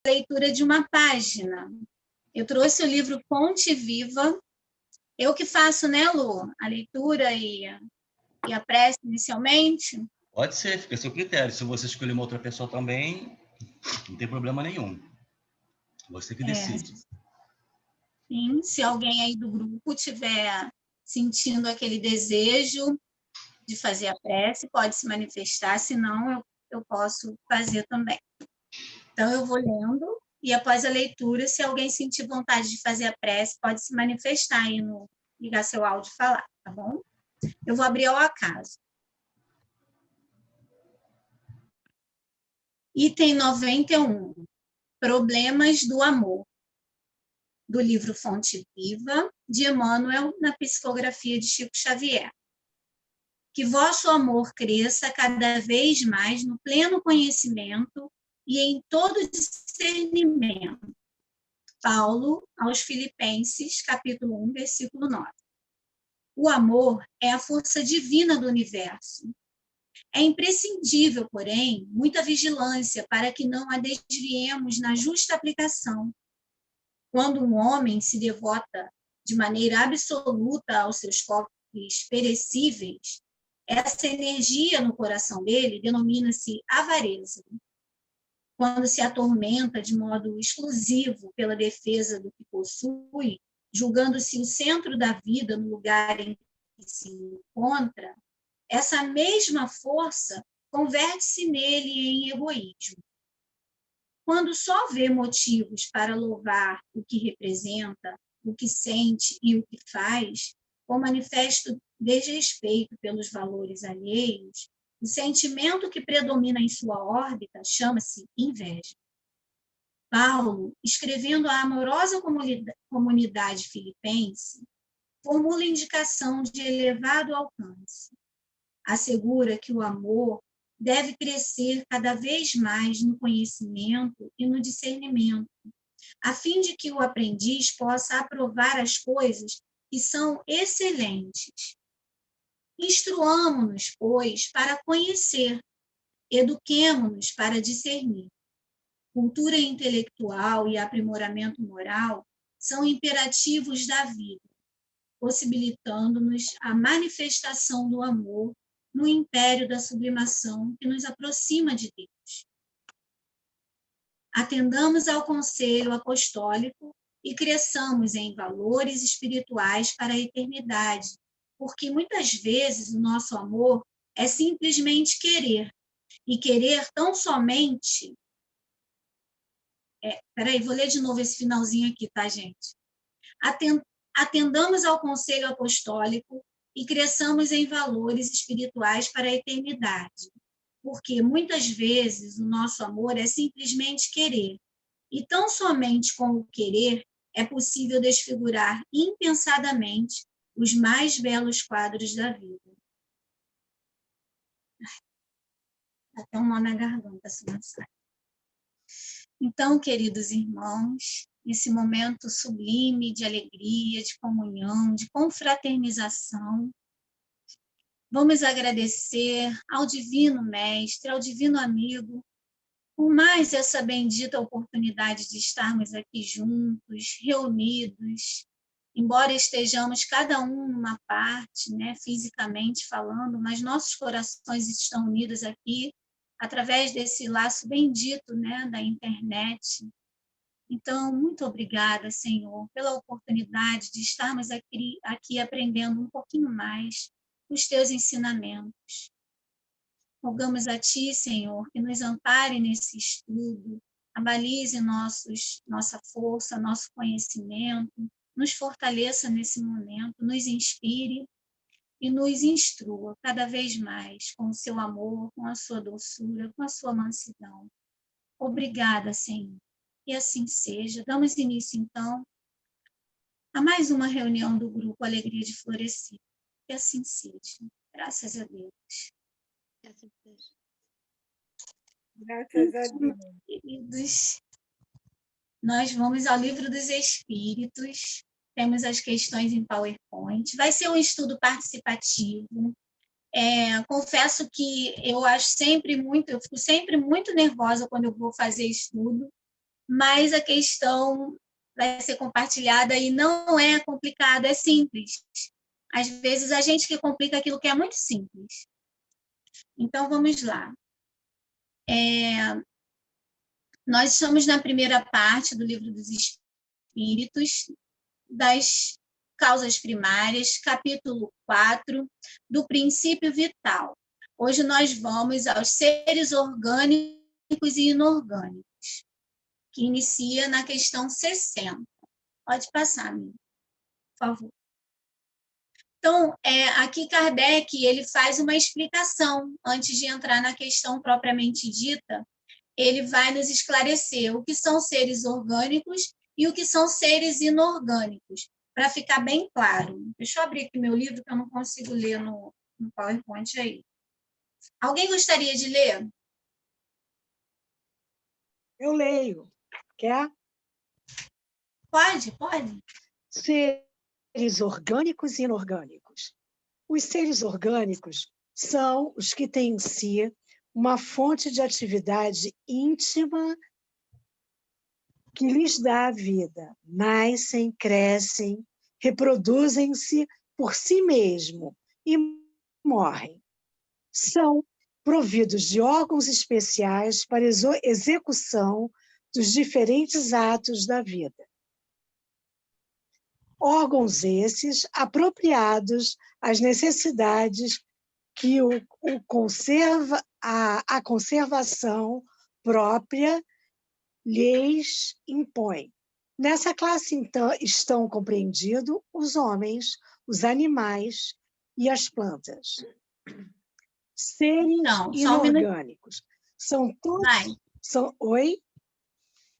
leitura de uma página. Eu trouxe o livro Fonte Viva. Eu que faço, né, Lu? A leitura e a prece inicialmente? Pode ser, fica a seu critério. Se você escolher uma outra pessoa também, não tem problema nenhum. Você que decide. Sim, se alguém aí do grupo tiver sentindo aquele desejo de fazer a prece, pode se manifestar, senão eu posso fazer também. Então, eu vou lendo, e após a leitura, se alguém sentir vontade de fazer a prece, pode se manifestar aí ligar seu áudio e falar, tá bom? Eu vou abrir ao acaso. Item 91, Problemas do Amor, do livro Fonte Viva, de Emmanuel, na psicografia de Chico Xavier. Que vosso amor cresça cada vez mais no pleno conhecimento e em todo discernimento. Paulo, aos Filipenses, capítulo 1, versículo 9. O amor é a força divina do universo. É imprescindível, porém, muita vigilância para que não a desviemos na justa aplicação. Quando um homem se devota de maneira absoluta aos seus corpos perecíveis, essa energia no coração dele denomina-se avareza. Quando se atormenta de modo exclusivo pela defesa do que possui, julgando-se o centro da vida no lugar em que se encontra, essa mesma força converte-se nele em egoísmo. Quando só vê motivos para louvar o que representa, o que sente e o que faz, com manifesto desrespeito pelos valores alheios, o sentimento que predomina em sua órbita chama-se inveja. Paulo, escrevendo à amorosa comunidade filipense, formula indicação de elevado alcance. Assegura que o amor deve crescer cada vez mais no conhecimento e no discernimento, a fim de que o aprendiz possa aprovar as coisas que são excelentes. Instruamo-nos, pois, para conhecer, eduquemo-nos para discernir. Cultura intelectual e aprimoramento moral são imperativos da vida, possibilitando-nos a manifestação do amor no império da sublimação que nos aproxima de Deus. Atendamos ao conselho apostólico e cresçamos em valores espirituais para a eternidade, porque muitas vezes o nosso amor é simplesmente querer, e querer tão somente... Peraí, vou ler de novo esse finalzinho aqui, tá, gente? Atendamos ao conselho apostólico e cresçamos em valores espirituais para a eternidade, porque muitas vezes o nosso amor é simplesmente querer, e tão somente com o querer é possível desfigurar impensadamente os mais belos quadros da vida. Até um nó na garganta essa mensagem. Então, queridos irmãos, nesse momento sublime de alegria, de comunhão, de confraternização, vamos agradecer ao Divino Mestre, ao Divino Amigo, por mais essa bendita oportunidade de estarmos aqui juntos, reunidos, embora estejamos cada um numa parte, né, fisicamente falando, mas nossos corações estão unidos aqui através desse laço bendito, né, da internet. Então, muito obrigada, Senhor, pela oportunidade de estarmos aqui aprendendo um pouquinho mais os teus ensinamentos. Rogamos a Ti, Senhor, que nos ampare nesse estudo, abalize nossa força, nosso conhecimento, nos fortaleça nesse momento, nos inspire e nos instrua cada vez mais com o seu amor, com a sua doçura, com a sua mansidão. Obrigada, Senhor. E assim seja. Damos início, então, a mais uma reunião do Grupo Alegria de Florescer. Que assim seja. Graças a Deus. Graças a Deus. Queridos, nós vamos ao Livro dos Espíritos. Temos as questões em PowerPoint. Vai ser um estudo participativo. Confesso que eu fico sempre muito nervosa quando eu vou fazer estudo, mas a questão vai ser compartilhada e não é complicada, é simples. Às vezes, a gente que complica aquilo que é muito simples. Então, vamos lá. Nós estamos na primeira parte do Livro dos Espíritos, das causas primárias, capítulo 4, do princípio vital. Hoje nós vamos aos seres orgânicos e inorgânicos, que inicia na questão 60. Pode passar, amigo, por favor. Então, aqui Kardec ele faz uma explicação, antes de entrar na questão propriamente dita, ele vai nos esclarecer o que são seres orgânicos e o que são seres inorgânicos, para ficar bem claro. Deixa eu abrir aqui meu livro, que eu não consigo ler no PowerPoint aí. Alguém gostaria de ler? Eu leio. Quer? Pode. Seres orgânicos e inorgânicos. Os seres orgânicos são os que têm em si uma fonte de atividade íntima que lhes dá a vida. Nascem, crescem, reproduzem-se por si mesmo e morrem. São providos de órgãos especiais para execução dos diferentes atos da vida. Órgãos esses apropriados às necessidades que a conservação própria lhes impõe. Nessa classe, então, estão compreendidos os homens, os animais e as plantas. Seres inorgânicos. São todos... Oi?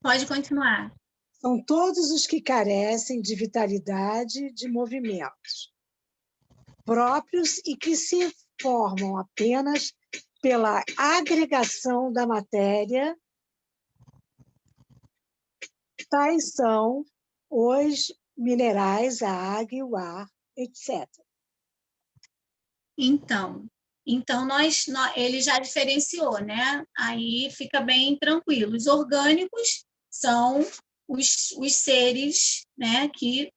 Pode continuar. São todos os que carecem de vitalidade de movimentos próprios e que se formam apenas pela agregação da matéria. Tais são os minerais, a água, o ar, etc. Então ele já diferenciou, né? Aí fica bem tranquilo. Os orgânicos são os seres, né, que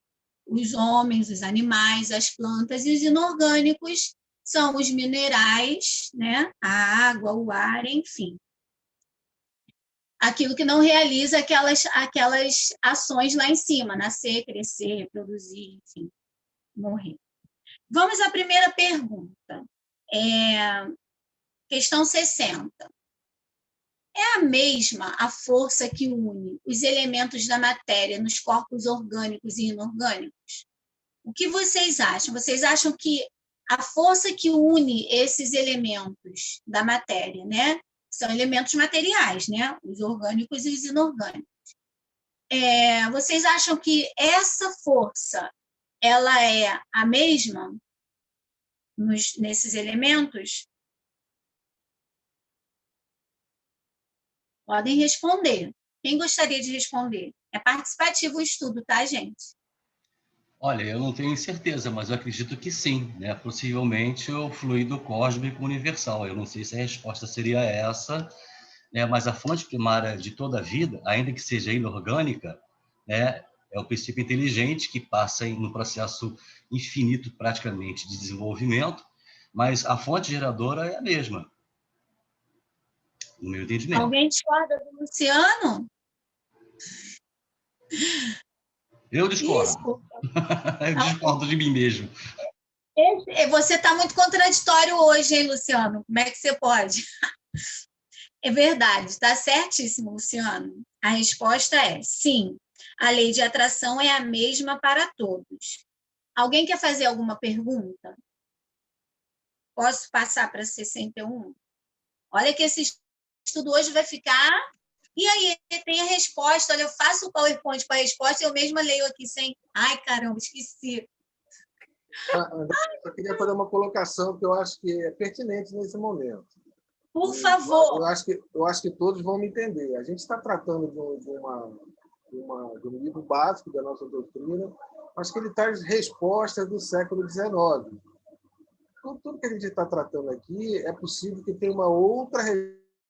os homens, os animais, as plantas, e os inorgânicos são os minerais, né, a água, o ar, enfim. Aquilo que não realiza aquelas ações lá em cima, nascer, crescer, reproduzir, enfim, morrer. Vamos à primeira pergunta. Questão 60. É a mesma a força que une os elementos da matéria nos corpos orgânicos e inorgânicos? O que vocês acham? Vocês acham que a força que une esses elementos da matéria, né? São elementos materiais, né? Os orgânicos e os inorgânicos. Vocês acham que essa força ela é a mesma nesses elementos? Podem responder. Quem gostaria de responder? É participativo o estudo, tá, gente? Olha, eu não tenho certeza, mas eu acredito que sim, né? Possivelmente o fluido cósmico universal. Eu não sei se a resposta seria essa, né? Mas a fonte primária de toda a vida, ainda que seja inorgânica, né? É o princípio inteligente que passa em um processo infinito, praticamente, de desenvolvimento, mas a fonte geradora é a mesma, no meu entendimento. Alguém discorda do Luciano? Eu discordo. Eu discordo de mim mesmo. Você está muito contraditório hoje, hein, Luciano? Como é que você pode? É verdade, está certíssimo, Luciano. A resposta é sim. A lei de atração é a mesma para todos. Alguém quer fazer alguma pergunta? Posso passar para 61? Olha que esse estudo hoje vai ficar... E aí, tem a resposta. Olha, eu faço o PowerPoint com a resposta e eu mesma leio aqui sem... Ai, caramba, esqueci. Eu queria fazer uma colocação que eu acho que é pertinente nesse momento. Por favor. Eu acho que todos vão me entender. A gente está tratando de um livro básico da nossa doutrina, mas que ele traz respostas do século XIX. Então, tudo que a gente está tratando aqui é possível que tenha uma outra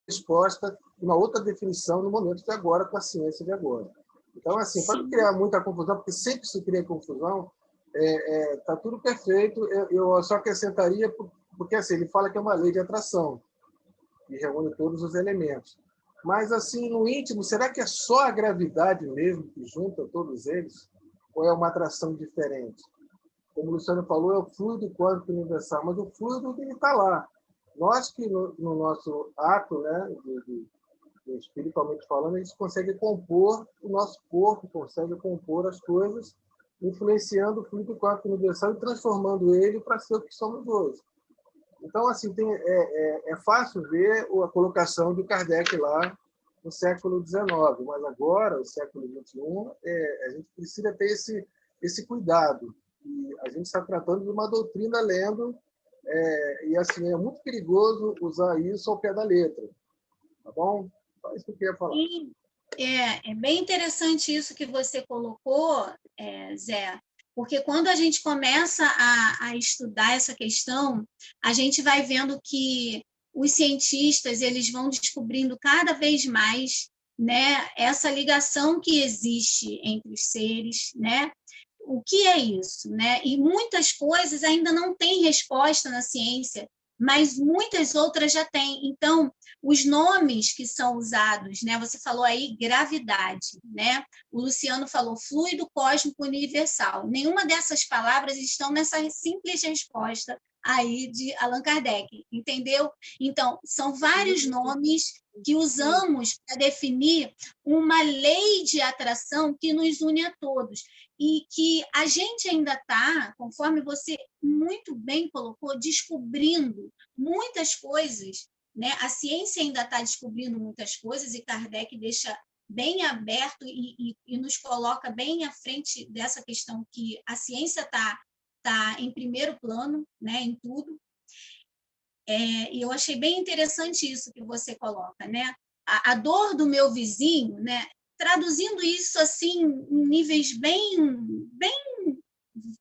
resposta uma outra definição no momento de agora, com a ciência de agora. Então, assim, para não criar muita confusão, porque sempre se cria confusão, está tudo perfeito. Eu só acrescentaria, porque assim, ele fala que é uma lei de atração, que reúne todos os elementos. Mas, assim, no íntimo, será que é só a gravidade mesmo que junta todos eles? Ou é uma atração diferente? Como o Luciano falou, é o fluido quântico universal, mas o fluido está lá. Nós que, no nosso ato, né, espiritualmente falando, a gente consegue compor o nosso corpo, consegue compor as coisas, influenciando o fluido quântico universal e transformando ele para ser o que somos hoje. Então, assim, é fácil ver a colocação de Kardec lá no século XIX, mas agora, no século XXI, a gente precisa ter esse cuidado. E a gente está tratando de uma doutrina lendo, e assim, é muito perigoso usar isso ao pé da letra. Tá bom? Só isso que eu queria falar. Sim, é bem interessante isso que você colocou, Zé, porque quando a gente começa a estudar essa questão, a gente vai vendo que os cientistas eles vão descobrindo cada vez mais, né, essa ligação que existe entre os seres, né? O que é isso, né? E muitas coisas ainda não têm resposta na ciência, mas muitas outras já têm. Então, os nomes que são usados, né? Você falou aí gravidade, né? O Luciano falou fluido cósmico universal. Nenhuma dessas palavras estão nessa simples resposta aí de Allan Kardec, entendeu? Então, são vários nomes que usamos para definir uma lei de atração que nos une a todos e que a gente ainda está, conforme você muito bem colocou, descobrindo muitas coisas, né? A ciência ainda está descobrindo muitas coisas e Kardec deixa bem aberto e nos coloca bem à frente dessa questão que a ciência está em primeiro plano, né, em tudo. E eu achei bem interessante isso que você coloca, né? A dor do meu vizinho, né? Traduzindo isso assim em níveis bem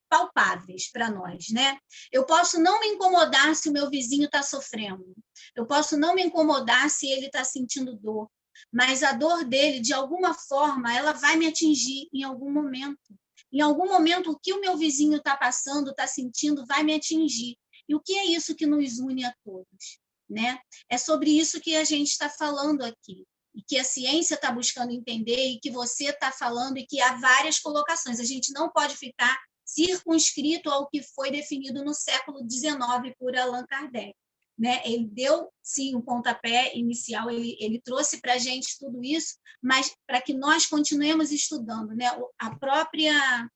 palpáveis para nós, né? Eu posso não me incomodar se o meu vizinho está sofrendo, eu posso não me incomodar se ele está sentindo dor, mas a dor dele, de alguma forma, ela vai me atingir em algum momento. Em algum momento, o que o meu vizinho está passando, está sentindo, vai me atingir. E o que é isso que nos une a todos, né? É sobre isso que a gente está falando aqui, e que a ciência está buscando entender, e que você está falando, e que há várias colocações. A gente não pode ficar circunscrito ao que foi definido no século XIX por Allan Kardec, né? Ele deu, sim, um pontapé inicial, ele trouxe para a gente tudo isso, mas para que nós continuemos estudando, né? A própria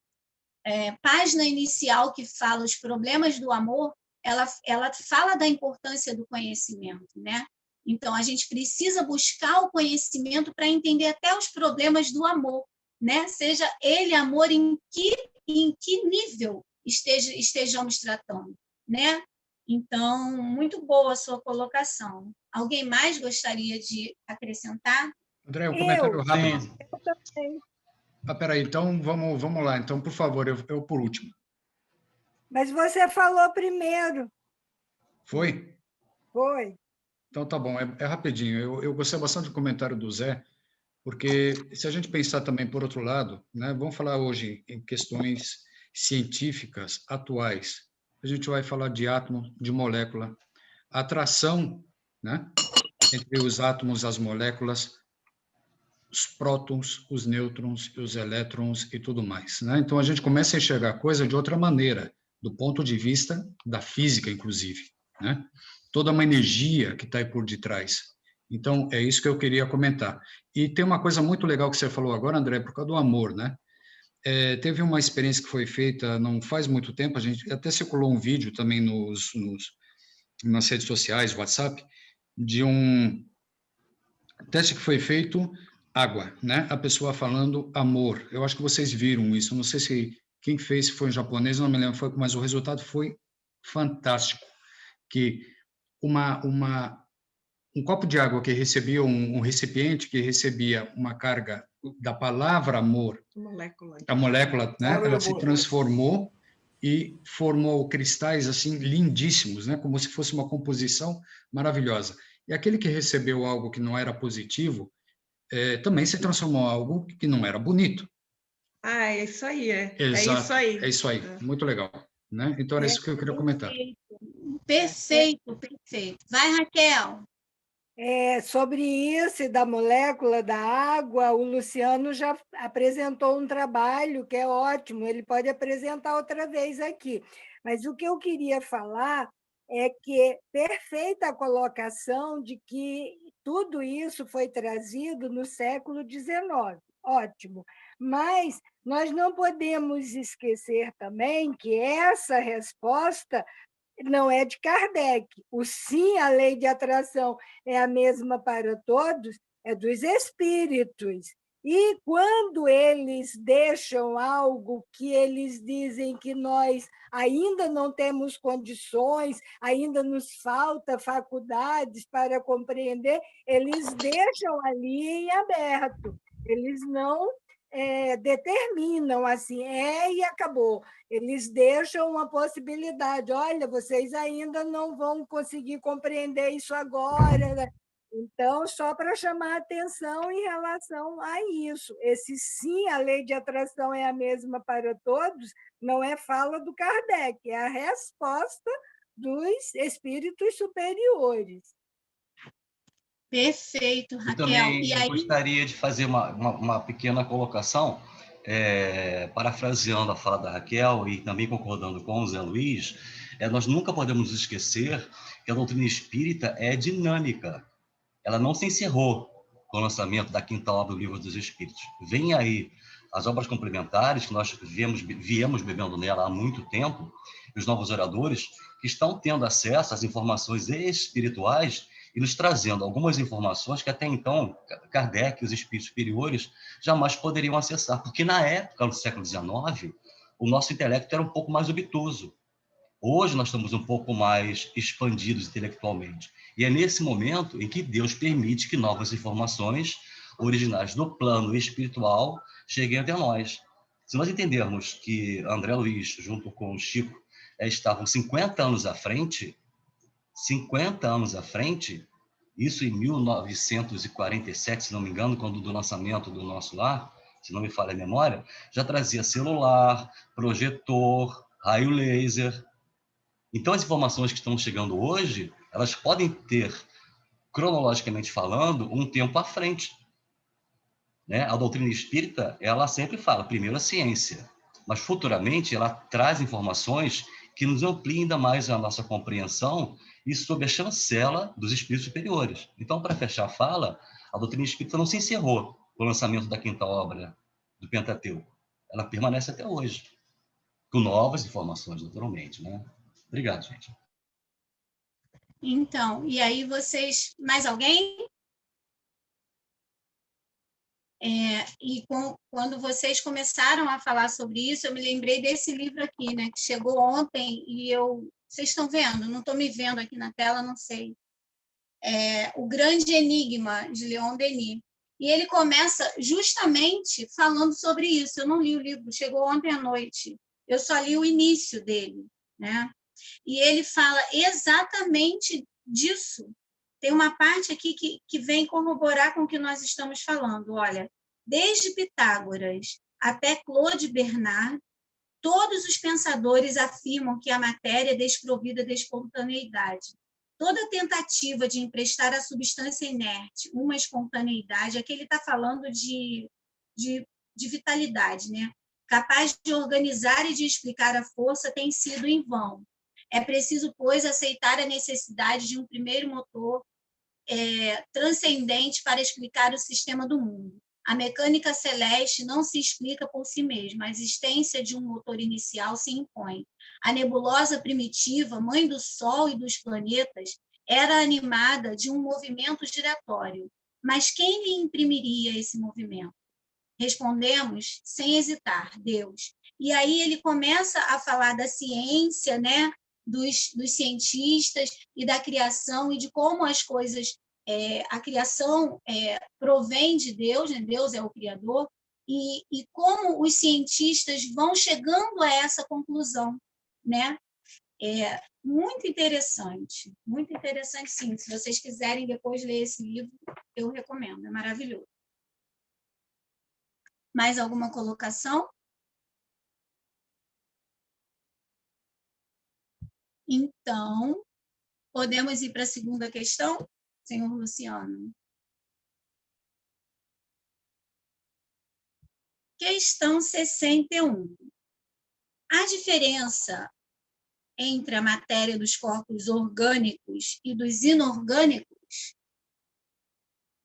página inicial que fala os problemas do amor, ela fala da importância do conhecimento, né? Então, a gente precisa buscar o conhecimento para entender até os problemas do amor, né? Seja ele amor em que nível estejamos tratando, né? Então, muito boa a sua colocação. Alguém mais gostaria de acrescentar? André, um comentário rápido. Eu também. Peraí, então vamos lá. Então, por favor, eu por último. Mas você falou primeiro. Foi? Foi. Então tá bom, é rapidinho. Eu gostei bastante do comentário do Zé, porque se a gente pensar também por outro lado, né, vamos falar hoje em questões científicas atuais. A gente vai falar de átomo, de molécula, a atração, né, entre os átomos, as moléculas, os prótons, os nêutrons, os elétrons e tudo mais, né? Então a gente começa a enxergar a coisa de outra maneira, do ponto de vista da física, inclusive, né? Toda uma energia que está aí por detrás. Então é isso que eu queria comentar. E tem uma coisa muito legal que você falou agora, André, por causa do amor, né? Teve uma experiência que foi feita não faz muito tempo, a gente até circulou um vídeo também nas redes sociais, WhatsApp, de um teste que foi feito, água, né? A pessoa falando amor. Eu acho que vocês viram isso, não sei se quem fez, se foi um japonês, não me lembro, mas o resultado foi fantástico, que um copo de água que recebia, um recipiente que recebia uma carga da palavra amor, a molécula, né? Ela se transformou e formou cristais assim lindíssimos, né? Como se fosse uma composição maravilhosa. E aquele que recebeu algo que não era positivo, também se transformou em algo que não era bonito. É isso aí, Exato, é isso aí. Muito legal. Né? Então, era isso que eu queria comentar. Perfeito, perfeito. Vai, Raquel. Sobre isso e da molécula da água, o Luciano já apresentou um trabalho que é ótimo, ele pode apresentar outra vez aqui. Mas o que eu queria falar é que perfeita a colocação de que tudo isso foi trazido no século XIX. Ótimo. Mas nós não podemos esquecer também que essa resposta não é de Kardec. O sim à lei de atração é a mesma para todos, é dos espíritos. E quando eles deixam algo que eles dizem que nós ainda não temos condições, ainda nos falta faculdades para compreender, eles deixam ali em aberto. Eles não determinam assim, e acabou. Eles deixam uma possibilidade. Olha, vocês ainda não vão conseguir compreender isso agora, né? Então, só para chamar atenção em relação a isso. Esse sim, a lei de atração é a mesma para todos, não é fala do Kardec, é a resposta dos espíritos superiores. Perfeito, Raquel. Também E aí... gostaria de fazer uma pequena colocação, parafraseando a fala da Raquel e também concordando com o Zé Luiz, nós nunca podemos esquecer que a doutrina espírita é dinâmica. Ela não se encerrou com o lançamento da quinta obra do Livro dos Espíritos. Vem aí as obras complementares, que nós viemos bebendo nela há muito tempo, e os novos oradores que estão tendo acesso às informações espirituais e nos trazendo algumas informações que até então Kardec e os espíritos superiores jamais poderiam acessar, porque na época, no século XIX, o nosso intelecto era um pouco mais obtuso. Hoje nós estamos um pouco mais expandidos intelectualmente. E é nesse momento em que Deus permite que novas informações originais do plano espiritual cheguem até nós. Se nós entendermos que André Luiz, junto com o Chico, estavam 50 anos à frente, isso em 1947, se não me engano, quando do lançamento do Nosso Lar, se não me falha a memória, já trazia celular, projetor, raio laser. Então, as informações que estão chegando hoje, elas podem ter, cronologicamente falando, um tempo à frente. Né? A doutrina espírita, ela sempre fala, primeiro a ciência, mas futuramente ela traz informações que nos ampliem ainda mais a nossa compreensão e sob a chancela dos espíritos superiores. Então, para fechar a fala, a doutrina espírita não se encerrou com o lançamento da quinta obra do Pentateuco. Ela permanece até hoje, com novas informações, naturalmente, né? Obrigado, gente. Então, e aí vocês... Mais alguém? Quando vocês começaram a falar sobre isso, eu me lembrei desse livro aqui, né, que chegou ontem, e vocês estão vendo? Não estou me vendo aqui na tela, não sei. O Grande Enigma, de Leon Denis. E ele começa justamente falando sobre isso. Eu não li o livro, chegou ontem à noite. Eu só li o início dele, né? E ele fala exatamente disso. Tem uma parte aqui que vem corroborar com o que nós estamos falando. Olha, desde Pitágoras até Claude Bernard, todos os pensadores afirmam que a matéria é desprovida de espontaneidade. Toda tentativa de emprestar à substância inerte uma espontaneidade, aqui ele está falando de vitalidade, né? Capaz de organizar e de explicar a força, tem sido em vão. É preciso, pois, aceitar a necessidade de um primeiro motor transcendente para explicar o sistema do mundo. A mecânica celeste não se explica por si mesma, a existência de um motor inicial se impõe. A nebulosa primitiva, mãe do Sol e dos planetas, era animada de um movimento giratório. Mas quem lhe imprimiria esse movimento? Respondemos, sem hesitar, Deus. E aí ele começa a falar da ciência, né? Dos cientistas e da criação e de como as coisas, a criação provém de Deus, né? Deus é o Criador, e como os cientistas vão chegando a essa conclusão, né? É muito interessante sim. Se vocês quiserem depois ler esse livro, eu recomendo, é maravilhoso. Mais alguma colocação? Então, podemos ir para a segunda questão, senhor Luciano? Questão 61. A diferença entre a matéria dos corpos orgânicos e dos inorgânicos?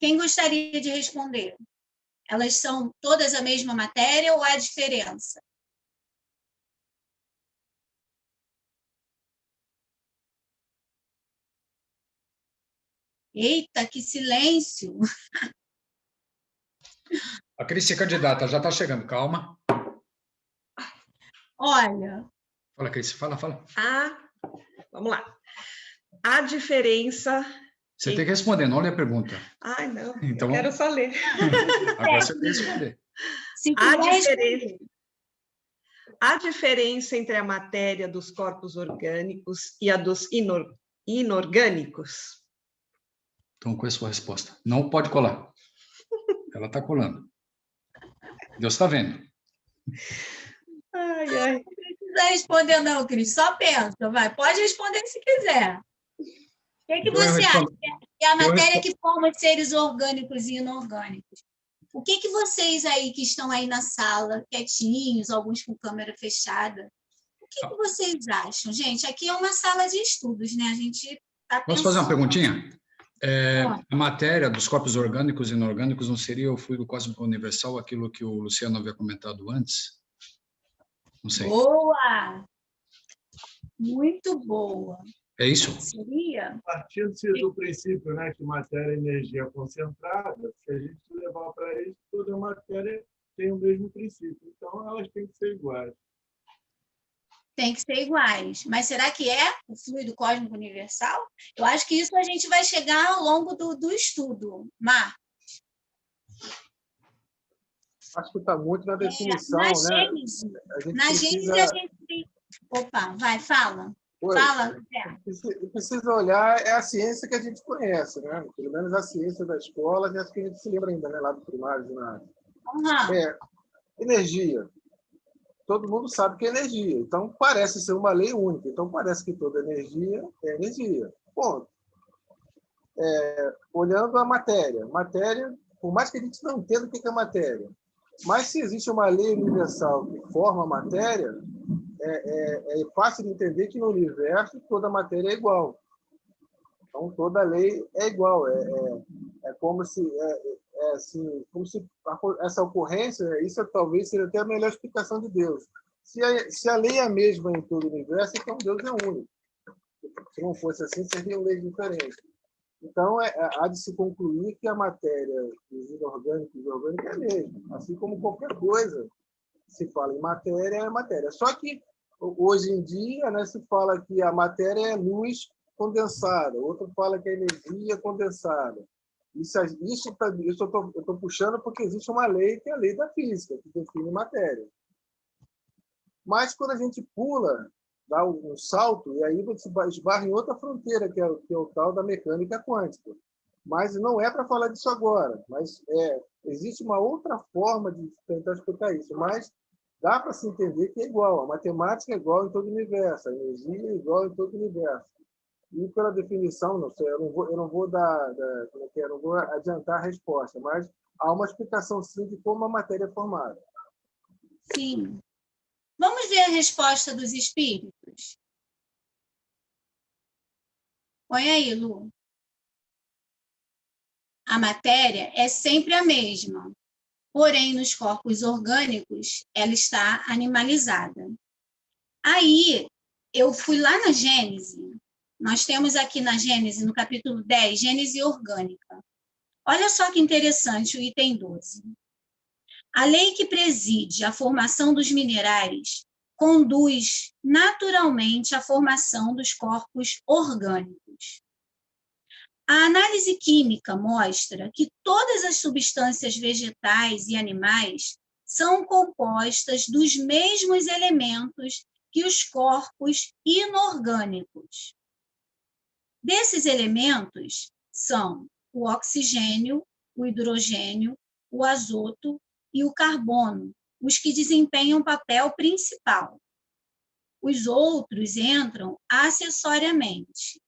Quem gostaria de responder? Elas são todas a mesma matéria ou há diferença? Eita, que silêncio! A Cris é candidata, já está chegando, calma. Olha... Fala, Cris, fala. Vamos lá. A diferença... Você tem que responder, não olha a pergunta. Ai, não, então, eu quero só ler. Agora você tem que responder. A diferença entre a matéria dos corpos orgânicos e a dos inorgânicos? Então, qual é a sua resposta? Não pode colar. Ela está colando. Deus está vendo. Ai. Não precisa responder não, Cris. Só pensa, vai. Pode responder se quiser. O que você acha? É a matéria que forma os seres orgânicos e inorgânicos. O que vocês aí que estão aí na sala, quietinhos, alguns com câmera fechada, o que vocês acham? Gente, aqui é uma sala de estudos, né? A gente está pensando... Posso fazer uma perguntinha? A matéria dos corpos orgânicos e inorgânicos não seria o fluido cósmico universal, aquilo que o Luciano havia comentado antes? Não sei. Boa! Muito boa. É isso? Seria? Partindo-se do princípio, né, que matéria é energia concentrada, se a gente levar para isso, toda matéria tem o mesmo princípio. Então, elas têm que ser iguais. Tem que ser iguais. Mas será que é o fluido cósmico universal? Eu acho que isso a gente vai chegar ao longo do estudo. Marcos? Acho que está muito na definição, na né? Gênese. Na Gênese a gente tem... Opa, vai, fala. Oi. Fala, Zé. Precisa olhar, é a ciência que a gente conhece, né? Pelo menos a ciência da escola, acho que a gente se lembra ainda, né? Lá do primário, ginásio. Energia. Todo mundo sabe que é energia. Então, parece ser uma lei única. Então, parece que toda energia é energia. Ponto. Olhando a matéria. Matéria, por mais que a gente não entenda o que é matéria, mas se existe uma lei universal que forma a matéria, é fácil de entender que no universo toda matéria é igual. Então, toda lei é igual. É como se... assim, como se essa ocorrência, isso talvez seja até a melhor explicação de Deus. Se a lei é a mesma em todo o universo, então Deus é único. Se não fosse assim, seriam leis diferentes. Então, há de se concluir que a matéria dos inorgânicos e orgânicos é a mesma. Assim como qualquer coisa, se fala em matéria, é matéria. Só que, hoje em dia, né, se fala que a matéria é luz condensada, outro fala que é energia condensada. Isso eu estou puxando porque existe uma lei, que é a lei da física, que define matéria. Mas, quando a gente pula, dá um salto, e aí você esbarra em outra fronteira, que é o tal da mecânica quântica. Mas não é para falar disso agora. Mas existe uma outra forma de tentar explicar isso. Mas dá para se entender que é igual. A matemática é igual em todo o universo, a energia é igual em todo o universo. E pela definição, não sei, eu não vou eu não vou adiantar a resposta, mas há uma explicação sim de como a matéria é formada. Sim. Vamos ver a resposta dos espíritos? Põe aí, Lu. A matéria é sempre a mesma, porém, nos corpos orgânicos, ela está animalizada. Aí, eu fui lá na Gênese. Nós temos aqui na Gênese, no capítulo 10, Gênese orgânica. Olha só que interessante o item 12. A lei que preside a formação dos minerais conduz naturalmente à formação dos corpos orgânicos. A análise química mostra que todas as substâncias vegetais e animais são compostas dos mesmos elementos que os corpos inorgânicos. Desses elementos são o oxigênio, o hidrogênio, o azoto e o carbono, os que desempenham o papel principal. Os outros entram acessoriamente.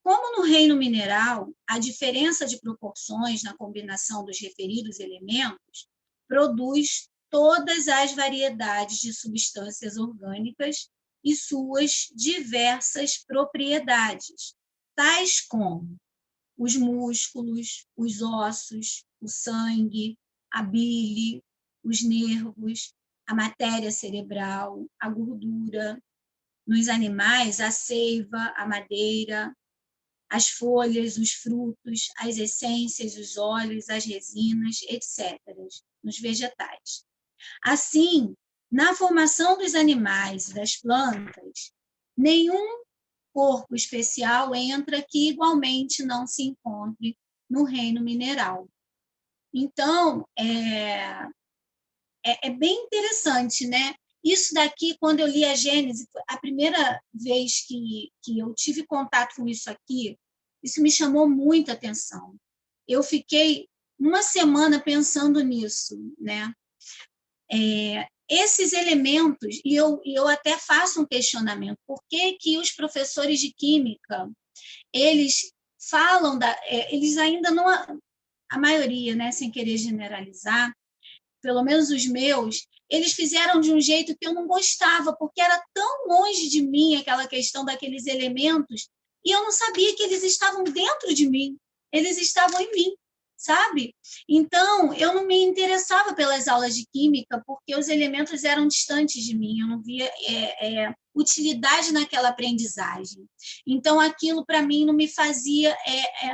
Como no reino mineral, a diferença de proporções na combinação dos referidos elementos produz todas as variedades de substâncias orgânicas e suas diversas propriedades, tais como os músculos, os ossos, o sangue, a bile, os nervos, a matéria cerebral, a gordura. Nos animais, a seiva, a madeira, as folhas, os frutos, as essências, os óleos, as resinas, etc. Nos vegetais. Assim, na formação dos animais e das plantas, nenhum corpo especial entra que igualmente não se encontre no reino mineral. Então, é bem interessante, né? Isso daqui, quando eu li a Gênese, a primeira vez que eu tive contato com isso aqui, isso me chamou muita atenção. Eu fiquei uma semana pensando nisso, né? Esses elementos, e eu até faço um questionamento, por que os professores de química, eles falam, eles ainda não, a maioria, né, sem querer generalizar, pelo menos os meus, eles fizeram de um jeito que eu não gostava, porque era tão longe de mim aquela questão daqueles elementos, e eu não sabia que eles estavam dentro de mim, eles estavam em mim, sabe? Então, eu não me interessava pelas aulas de química, porque os elementos eram distantes de mim, eu não via utilidade naquela aprendizagem. Então, aquilo, para mim, não me fazia,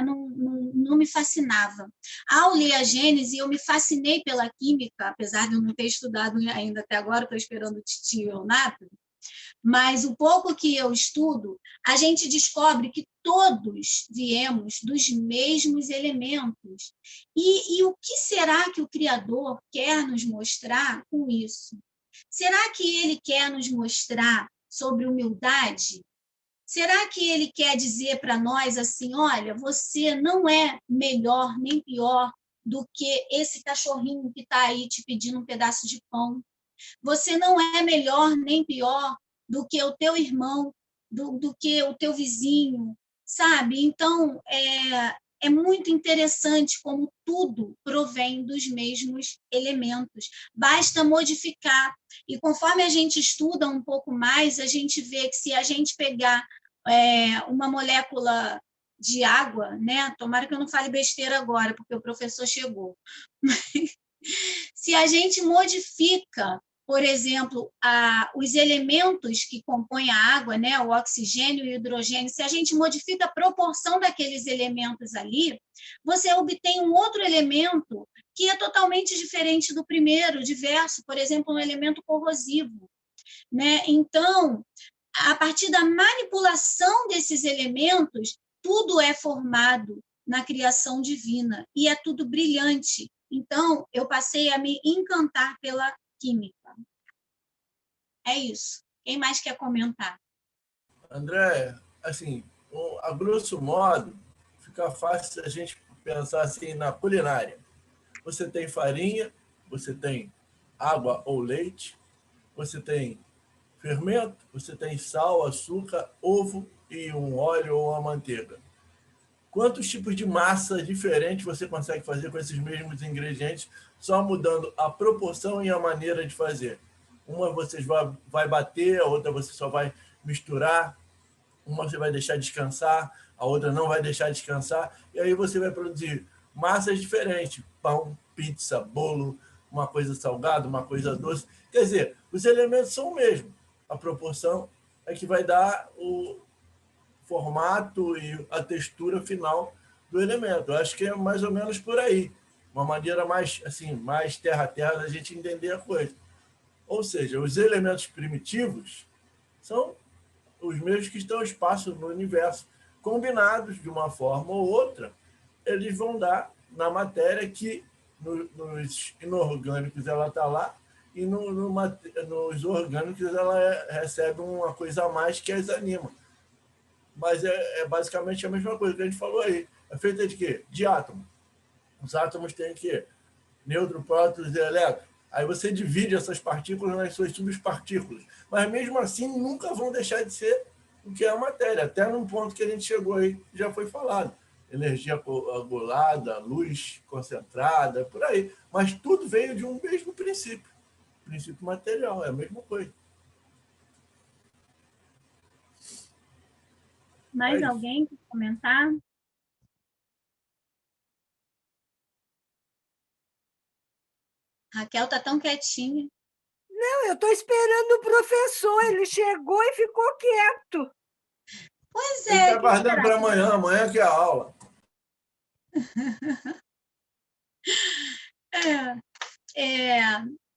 não me fascinava. Ao ler a Gênese, eu me fascinei pela química, apesar de eu não ter estudado ainda até agora, estou esperando o titio Leonardo, mas o pouco que eu estudo, a gente descobre que todos viemos dos mesmos elementos. E o que será que o Criador quer nos mostrar com isso? Será que ele quer nos mostrar sobre humildade? Será que ele quer dizer para nós assim, olha, você não é melhor nem pior do que esse cachorrinho que está aí te pedindo um pedaço de pão? Você não é melhor nem pior do que o teu irmão, do que o teu vizinho, sabe? Então, é muito interessante como tudo provém dos mesmos elementos. Basta modificar. E conforme a gente estuda um pouco mais, a gente vê que se a gente pegar uma molécula de água, né? Tomara que eu não fale besteira agora, porque o professor chegou. Se a gente modifica, por exemplo, os elementos que compõem a água, né, o oxigênio e o hidrogênio, se a gente modifica a proporção daqueles elementos ali, você obtém um outro elemento que é totalmente diferente do primeiro, diverso, por exemplo, um elemento corrosivo, né? Então, a partir da manipulação desses elementos, tudo é formado na criação divina e é tudo brilhante. Então, eu passei a me encantar pela química. É isso. Quem mais quer comentar? André, assim, a grosso modo, fica fácil a gente pensar assim na culinária. Você tem farinha, você tem água ou leite, você tem fermento, você tem sal, açúcar, ovo e um óleo ou uma manteiga. Quantos tipos de massa diferentes você consegue fazer com esses mesmos ingredientes, só mudando a proporção e a maneira de fazer? Uma você vai bater, a outra você só vai misturar, uma você vai deixar descansar, a outra não vai deixar descansar, e aí você vai produzir massas diferentes, pão, pizza, bolo, uma coisa salgada, uma coisa doce. Quer dizer, os elementos são o mesmo, a proporção é que vai dar o formato e a textura final do elemento. Eu acho que é mais ou menos por aí, uma maneira mais assim, mais terra-terra da gente entender a coisa. Ou seja, os elementos primitivos são os mesmos que estão no espaço, no universo, combinados de uma forma ou outra, eles vão dar na matéria que nos inorgânicos ela está lá e nos orgânicos ela recebe uma coisa a mais que as anima. Mas é basicamente a mesma coisa que a gente falou aí. É feita de quê? De átomo. Os átomos têm quê? Nêutron, prótons e elétrons. Aí você divide essas partículas nas suas subpartículas. Mas mesmo assim nunca vão deixar de ser o que é a matéria, até num ponto que a gente chegou aí, já foi falado. Energia coagulada, luz concentrada, por aí. Mas tudo veio de um mesmo princípio. Princípio material, é a mesma coisa. Mais alguém quer comentar? Raquel está tão quietinha. Não, eu estou esperando o professor. Ele chegou e ficou quieto. Pois Ele é. está guardando para amanhã. Amanhã que é a aula.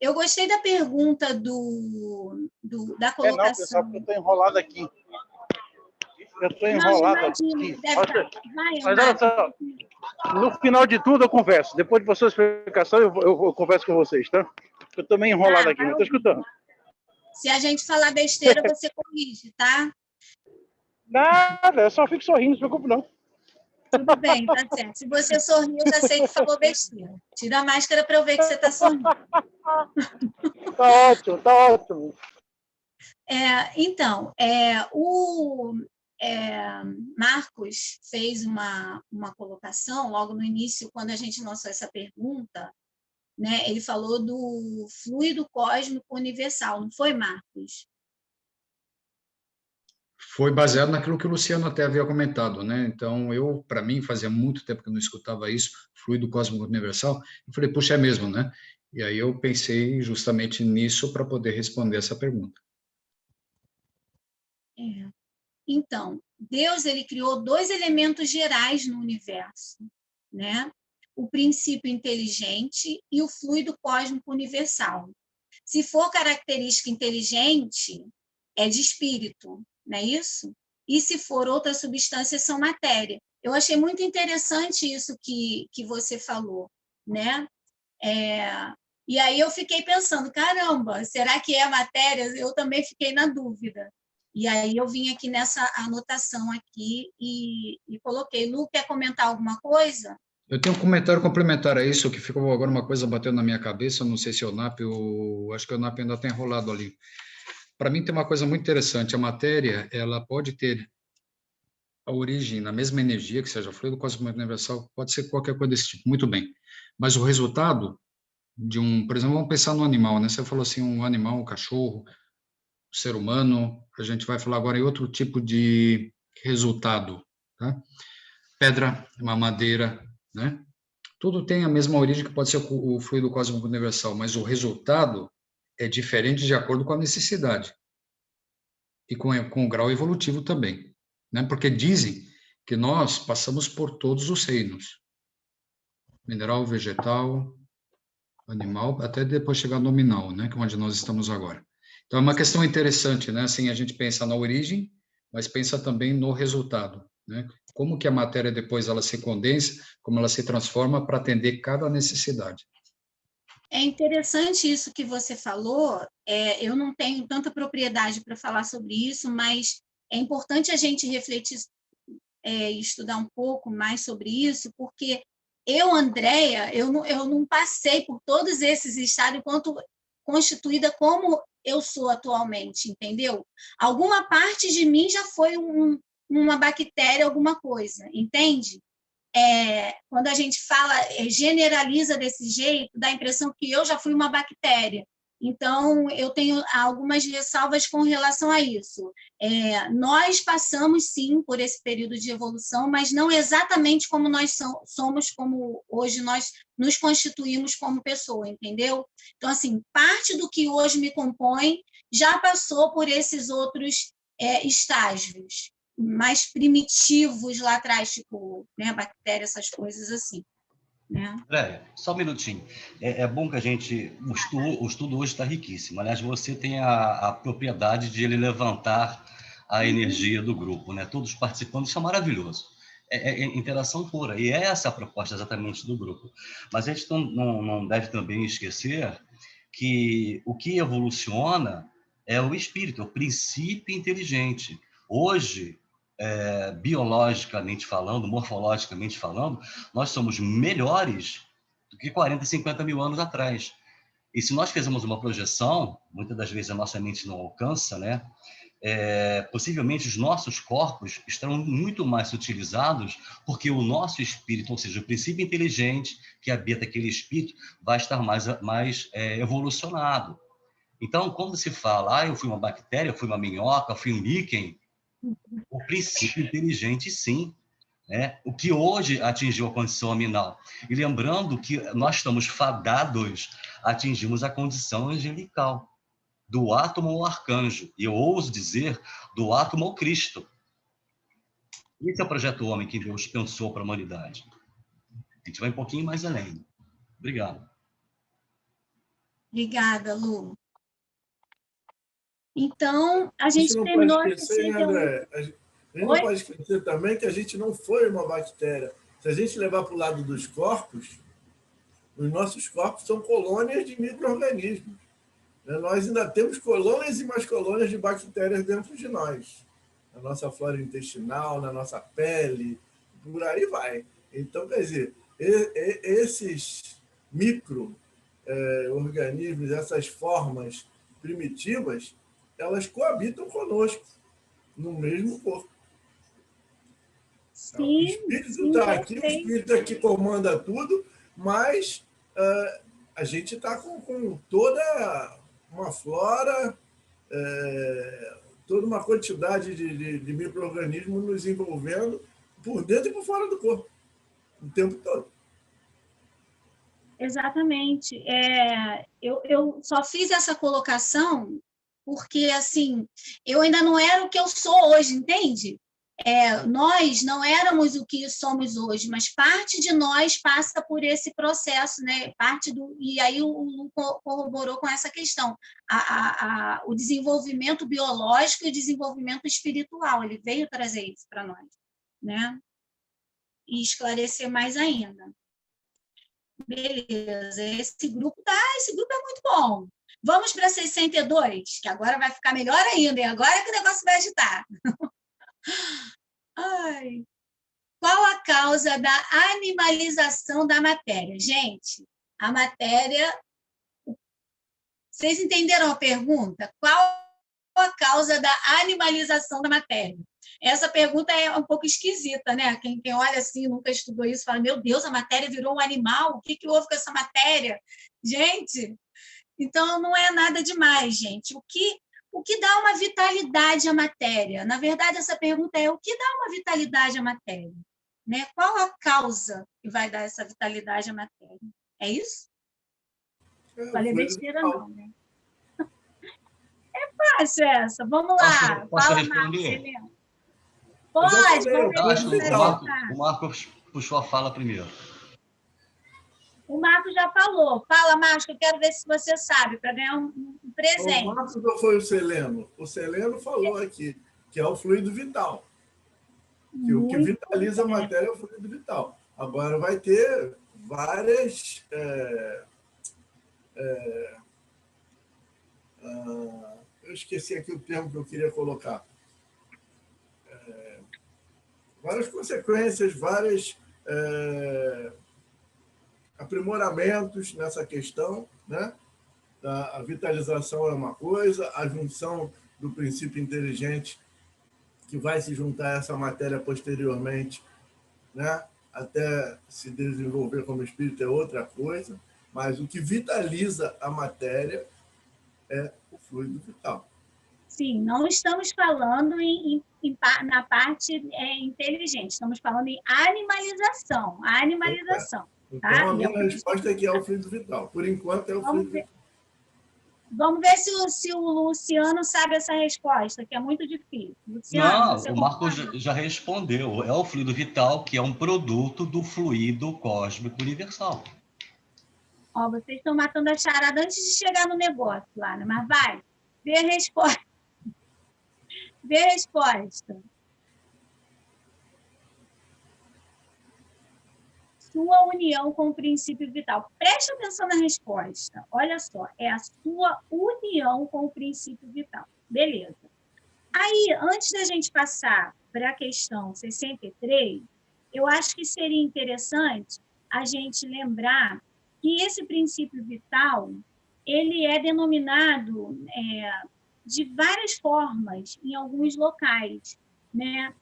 Eu gostei da pergunta da colocação. Não, pessoal, porque eu estou enrolado aqui. Eu estou enrolado aqui. Mas olha só, no final de tudo eu converso. Depois de você explicação, eu converso com vocês, tá? Eu estou meio enrolado aqui, não estou escutando. Se a gente falar besteira, você corrige, tá? Nada, eu só fico sorrindo, não se preocupe não. Tudo bem, tá certo. Se você sorriu, eu já sei que falou besteira. Tira a máscara para eu ver que você está sorrindo. Tá ótimo, tá ótimo. Então, o Marcos fez uma colocação logo no início, quando a gente lançou essa pergunta, né? Ele falou do fluido cósmico universal, não foi, Marcos? Foi baseado naquilo que o Luciano até havia comentado, né? Então, para mim, fazia muito tempo que eu não escutava isso, fluido cósmico universal, eu falei, puxa, é mesmo, né? E aí eu pensei justamente nisso para poder responder essa pergunta. Então, Deus ele criou 2 elementos gerais no universo, né? O princípio inteligente e o fluido cósmico universal. Se for característica inteligente, é de espírito, não é isso? E se for outra substância, são matéria. Eu achei muito interessante isso que você falou, né? E aí eu fiquei pensando, caramba, será que é matéria? Eu também fiquei na dúvida. E aí eu vim aqui nessa anotação aqui e coloquei. Lu, quer comentar alguma coisa? Eu tenho um comentário complementar a isso, que ficou agora uma coisa batendo na minha cabeça, não sei se o NAP, acho que o NAP ainda está enrolado ali. Para mim tem uma coisa muito interessante, a matéria, ela pode ter a origem na mesma energia, que seja fluido cósmico universal, pode ser qualquer coisa desse tipo, muito bem. Mas o resultado de por exemplo, vamos pensar no animal, né? Você falou assim, um animal, um cachorro, um ser humano, a gente vai falar agora em outro tipo de resultado, tá? Pedra, uma madeira, né? Tudo tem a mesma origem que pode ser o fluido cósmico universal, mas o resultado é diferente de acordo com a necessidade e com o grau evolutivo também, né? Porque dizem que nós passamos por todos os reinos, mineral, vegetal, animal, até depois chegar no nominal, né? Que é onde nós estamos agora. Então é uma questão interessante, né? Assim, a gente pensa na origem, mas pensa também no resultado, né? Como que a matéria depois ela se condensa, como ela se transforma para atender cada necessidade. É interessante isso que você falou. Eu não tenho tanta propriedade para falar sobre isso, mas é importante a gente refletir e estudar um pouco mais sobre isso, porque eu, Andréia, eu não passei por todos esses estados enquanto constituída como eu sou atualmente, entendeu? Alguma parte de mim já foi uma bactéria, alguma coisa, entende? Quando a gente fala, generaliza desse jeito, dá a impressão que eu já fui uma bactéria. Então, eu tenho algumas ressalvas com relação a isso. Nós passamos, sim, por esse período de evolução, mas não exatamente como nós somos, como hoje nós nos constituímos como pessoa, entendeu? Então, assim, parte do que hoje me compõe já passou por esses outros estágios mais primitivos lá atrás, tipo, né, bactéria, essas coisas assim. Né? André, só um minutinho. É bom que a gente... O estudo hoje está riquíssimo. Aliás, você tem a propriedade de ele levantar a energia do grupo, né? Todos participando, isso é maravilhoso. É interação pura. E essa é a proposta exatamente do grupo. Mas a gente não deve também esquecer que o que evoluciona é o espírito, o princípio inteligente. Hoje, biologicamente falando, morfologicamente falando, nós somos melhores do que 40, 50 mil anos atrás. E se nós fizermos uma projeção, muitas das vezes a nossa mente não alcança, né? Possivelmente os nossos corpos estarão muito mais utilizados, porque o nosso espírito, ou seja, o princípio inteligente que habita aquele espírito, vai estar mais evolucionado. Então, quando se fala, eu fui uma bactéria, eu fui uma minhoca, eu fui um líquen, o princípio inteligente, sim, né? O que hoje atingiu a condição aminal. E lembrando que nós estamos fadados a atingirmos a condição angelical, do átomo ao arcanjo, e eu ouso dizer, do átomo ao Cristo. Esse é o projeto homem que Deus pensou para a humanidade. A gente vai um pouquinho mais além. Obrigado. Obrigada, Lu. Então, a gente terminou... A gente não pode esquecer também que a gente não foi uma bactéria. Se a gente levar para o lado dos corpos, os nossos corpos são colônias de micro-organismos. Nós ainda temos colônias e mais colônias de bactérias dentro de nós. Na nossa flora intestinal, na nossa pele, por aí vai. Então, quer dizer, esses micro-organismos, essas formas primitivas, elas coabitam conosco, no mesmo corpo. Sim, o espírito está aqui, o espírito é que comanda tudo, mas a gente está com toda uma flora, toda uma quantidade de micro-organismos nos envolvendo por dentro e por fora do corpo, o tempo todo. Exatamente. Eu só fiz essa colocação porque, assim, eu ainda não era o que eu sou hoje, entende? Nós não éramos o que somos hoje, mas parte de nós passa por esse processo, né? E aí o Lu corroborou com essa questão, o desenvolvimento biológico e o desenvolvimento espiritual, ele veio trazer isso para nós, né? E esclarecer mais ainda. Beleza, esse grupo é muito bom. Vamos para 62, que agora vai ficar melhor ainda, e agora que o negócio vai agitar. Ai. Qual a causa da animalização da matéria? Gente, a matéria... Vocês entenderam a pergunta? Qual a causa da animalização da matéria? Essa pergunta é um pouco esquisita, né? Quem olha assim, nunca estudou isso, fala, meu Deus, a matéria virou um animal? O que houve com essa matéria? Gente, então não é nada demais, gente. O que dá uma vitalidade à matéria? Na verdade, essa pergunta é o que dá uma vitalidade à matéria? Né? Qual a causa que vai dar essa vitalidade à matéria? É isso? Falei besteira não, né? É fácil essa. Vamos lá. Posso responder? Pode. O Marcos puxou a fala primeiro. O Marcos já falou. Fala, Marcos, que eu quero ver se você sabe, para ganhar um presente. O Marcos ou foi o Celeno? O Celeno falou aqui, que é o fluido vital. Que o que vitaliza a matéria é o fluido vital. Agora vai ter várias... eu esqueci aqui o termo que eu queria colocar. Várias consequências, vários aprimoramentos nessa questão, né? A vitalização é uma coisa, a junção do princípio inteligente que vai se juntar a essa matéria posteriormente, né? Até se desenvolver como espírito é outra coisa, mas o que vitaliza a matéria é o fluido vital. Sim, não estamos falando na parte inteligente, estamos falando em animalização. A animalização. Então, a minha resposta é que é o fluido vital. Por enquanto, é o fluido vital. Vamos ver se o Luciano sabe essa resposta, que é muito difícil. Luciano, não, o Marcos já respondeu. É o fluido vital, que é um produto do fluido cósmico universal. Vocês estão matando a charada antes de chegar no negócio lá, né? Mas vai, vê a resposta. Vê a resposta. sua união com o princípio vital. Preste atenção na resposta. Olha só, é a sua união com o princípio vital. Beleza. Aí, antes da gente passar para a questão 63, eu acho que seria interessante a gente lembrar que esse princípio vital, ele é denominado de várias formas em alguns locais, né?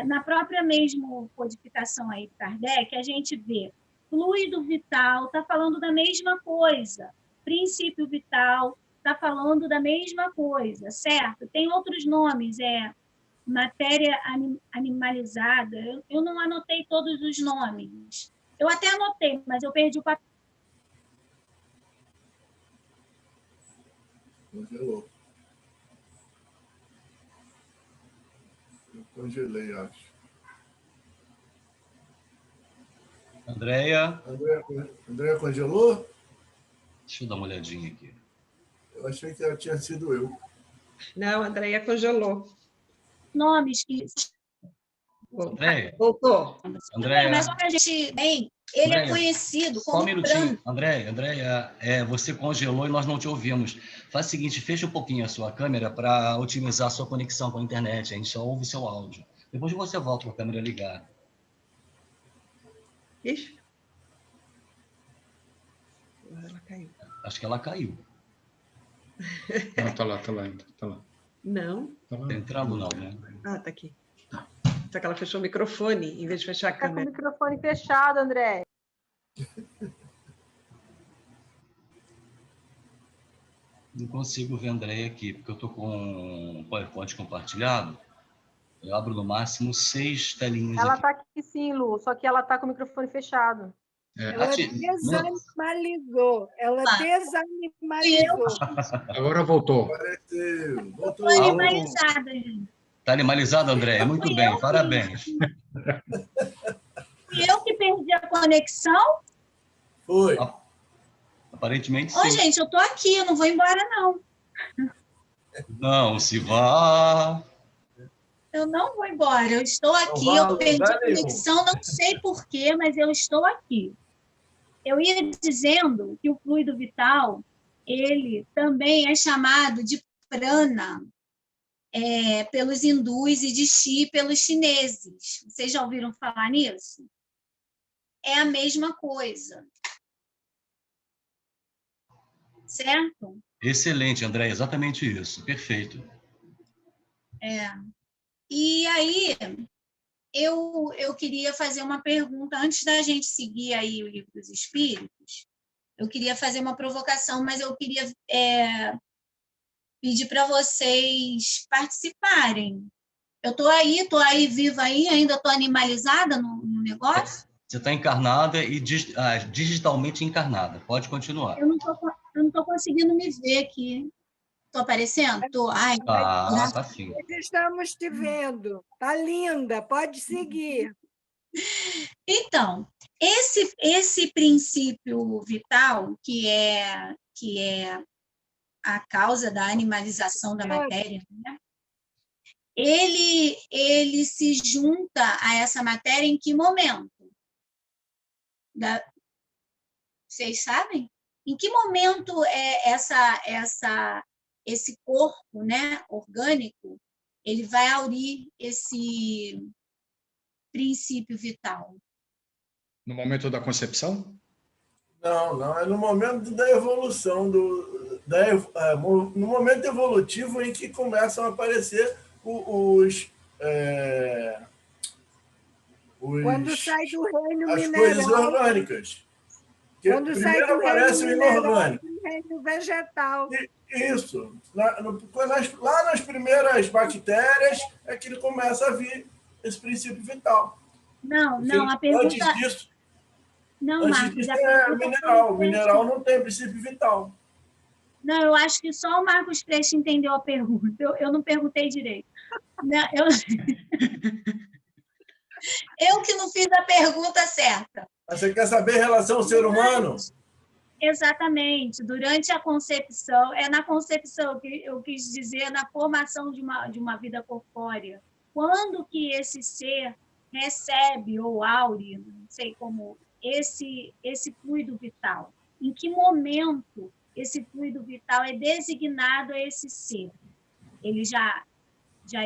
Na própria mesmo codificação aí do Kardec, a gente vê fluido vital, está falando da mesma coisa, princípio vital, está falando da mesma coisa, certo? Tem outros nomes, matéria animalizada, eu não anotei todos os nomes. Eu até anotei, mas eu perdi o papel. Congelou. Eu congelei, acho. Andréia? Andréia congelou? Deixa eu dar uma olhadinha aqui. Eu achei que tinha sido eu. Não, a Andréia congelou. Nomes que... Andréia? Voltou. Andréia? Mas só que a gente... Bem, ele é conhecido como... Só um minutinho. Andréia, você congelou e nós não te ouvimos. Faz o seguinte, fecha um pouquinho a sua câmera para otimizar a sua conexão com a internet. A gente só ouve seu áudio. Depois você volta com a câmera ligada. Ixi. Ela caiu. Acho que ela caiu. Não, está lá ainda. Tá lá. Não. Tá lá. Tá entrando não, né? Ah, está aqui. Só que ela fechou o microfone, em vez de fechar a câmera. Está com o microfone fechado, André. Não consigo ver a Andréia aqui, porque eu estou com o PowerPoint compartilhado. Eu abro no máximo 6 telinhas. Ela está aqui sim, Lu, só que ela está com o microfone fechado. Ela desanimalizou. Ela desanimalizou. Agora voltou. Estou animalizada, gente. Está animalizado, Andréia? Muito bem, parabéns. E eu que perdi a conexão? Foi. Aparentemente, sim. Ô, gente, eu estou aqui, eu não vou embora, não. Não, se vá. Eu não vou embora, eu estou aqui, eu perdi a conexão, não sei porquê, mas eu estou aqui. Eu ia dizendo que o fluido vital, ele também é chamado de prana pelos hindus e de chi pelos chineses. Vocês já ouviram falar nisso? É a mesma coisa. Certo? Excelente, André, exatamente isso. Perfeito. E aí, eu queria fazer uma pergunta, antes da gente seguir aí o Livro dos Espíritos, eu queria fazer uma provocação, mas eu queria pedir para vocês participarem. Eu estou aí viva aí, ainda estou animalizada no negócio? Você está encarnada e digitalmente encarnada. Pode continuar. Eu não estou conseguindo me ver aqui. Estou aparecendo? Estou. Ai, tá sim. Estamos te vendo. Está linda, pode seguir. Então, esse princípio vital, que é a causa da animalização da matéria, né? Ele se junta a essa matéria em que momento? Vocês sabem? Em que momento esse corpo, né, orgânico, ele vai aurir esse princípio vital? No momento da concepção? Não, é no momento da evolução, no momento evolutivo em que começam a aparecer quando sai do reino as mineral, coisas orgânicas. Quando sai do aparece reino o mineral, inorgânico. do reino vegetal. Isso. Lá nas primeiras bactérias é que ele começa a vir esse princípio vital. Não, a pergunta... Antes disso, Marcos, é mineral. O mineral não tem princípio vital. Não, eu acho que só o Marcos Freixo entendeu a pergunta. Eu não perguntei direito. Não, eu que não fiz a pergunta certa. Você quer saber em relação ao ser humano? Exatamente. Durante a concepção, na concepção que eu quis dizer, na formação de uma vida corpórea. Quando que esse ser recebe, ou aure, não sei como esse fluido vital? Em que momento esse fluido vital é designado a esse ser? Ele já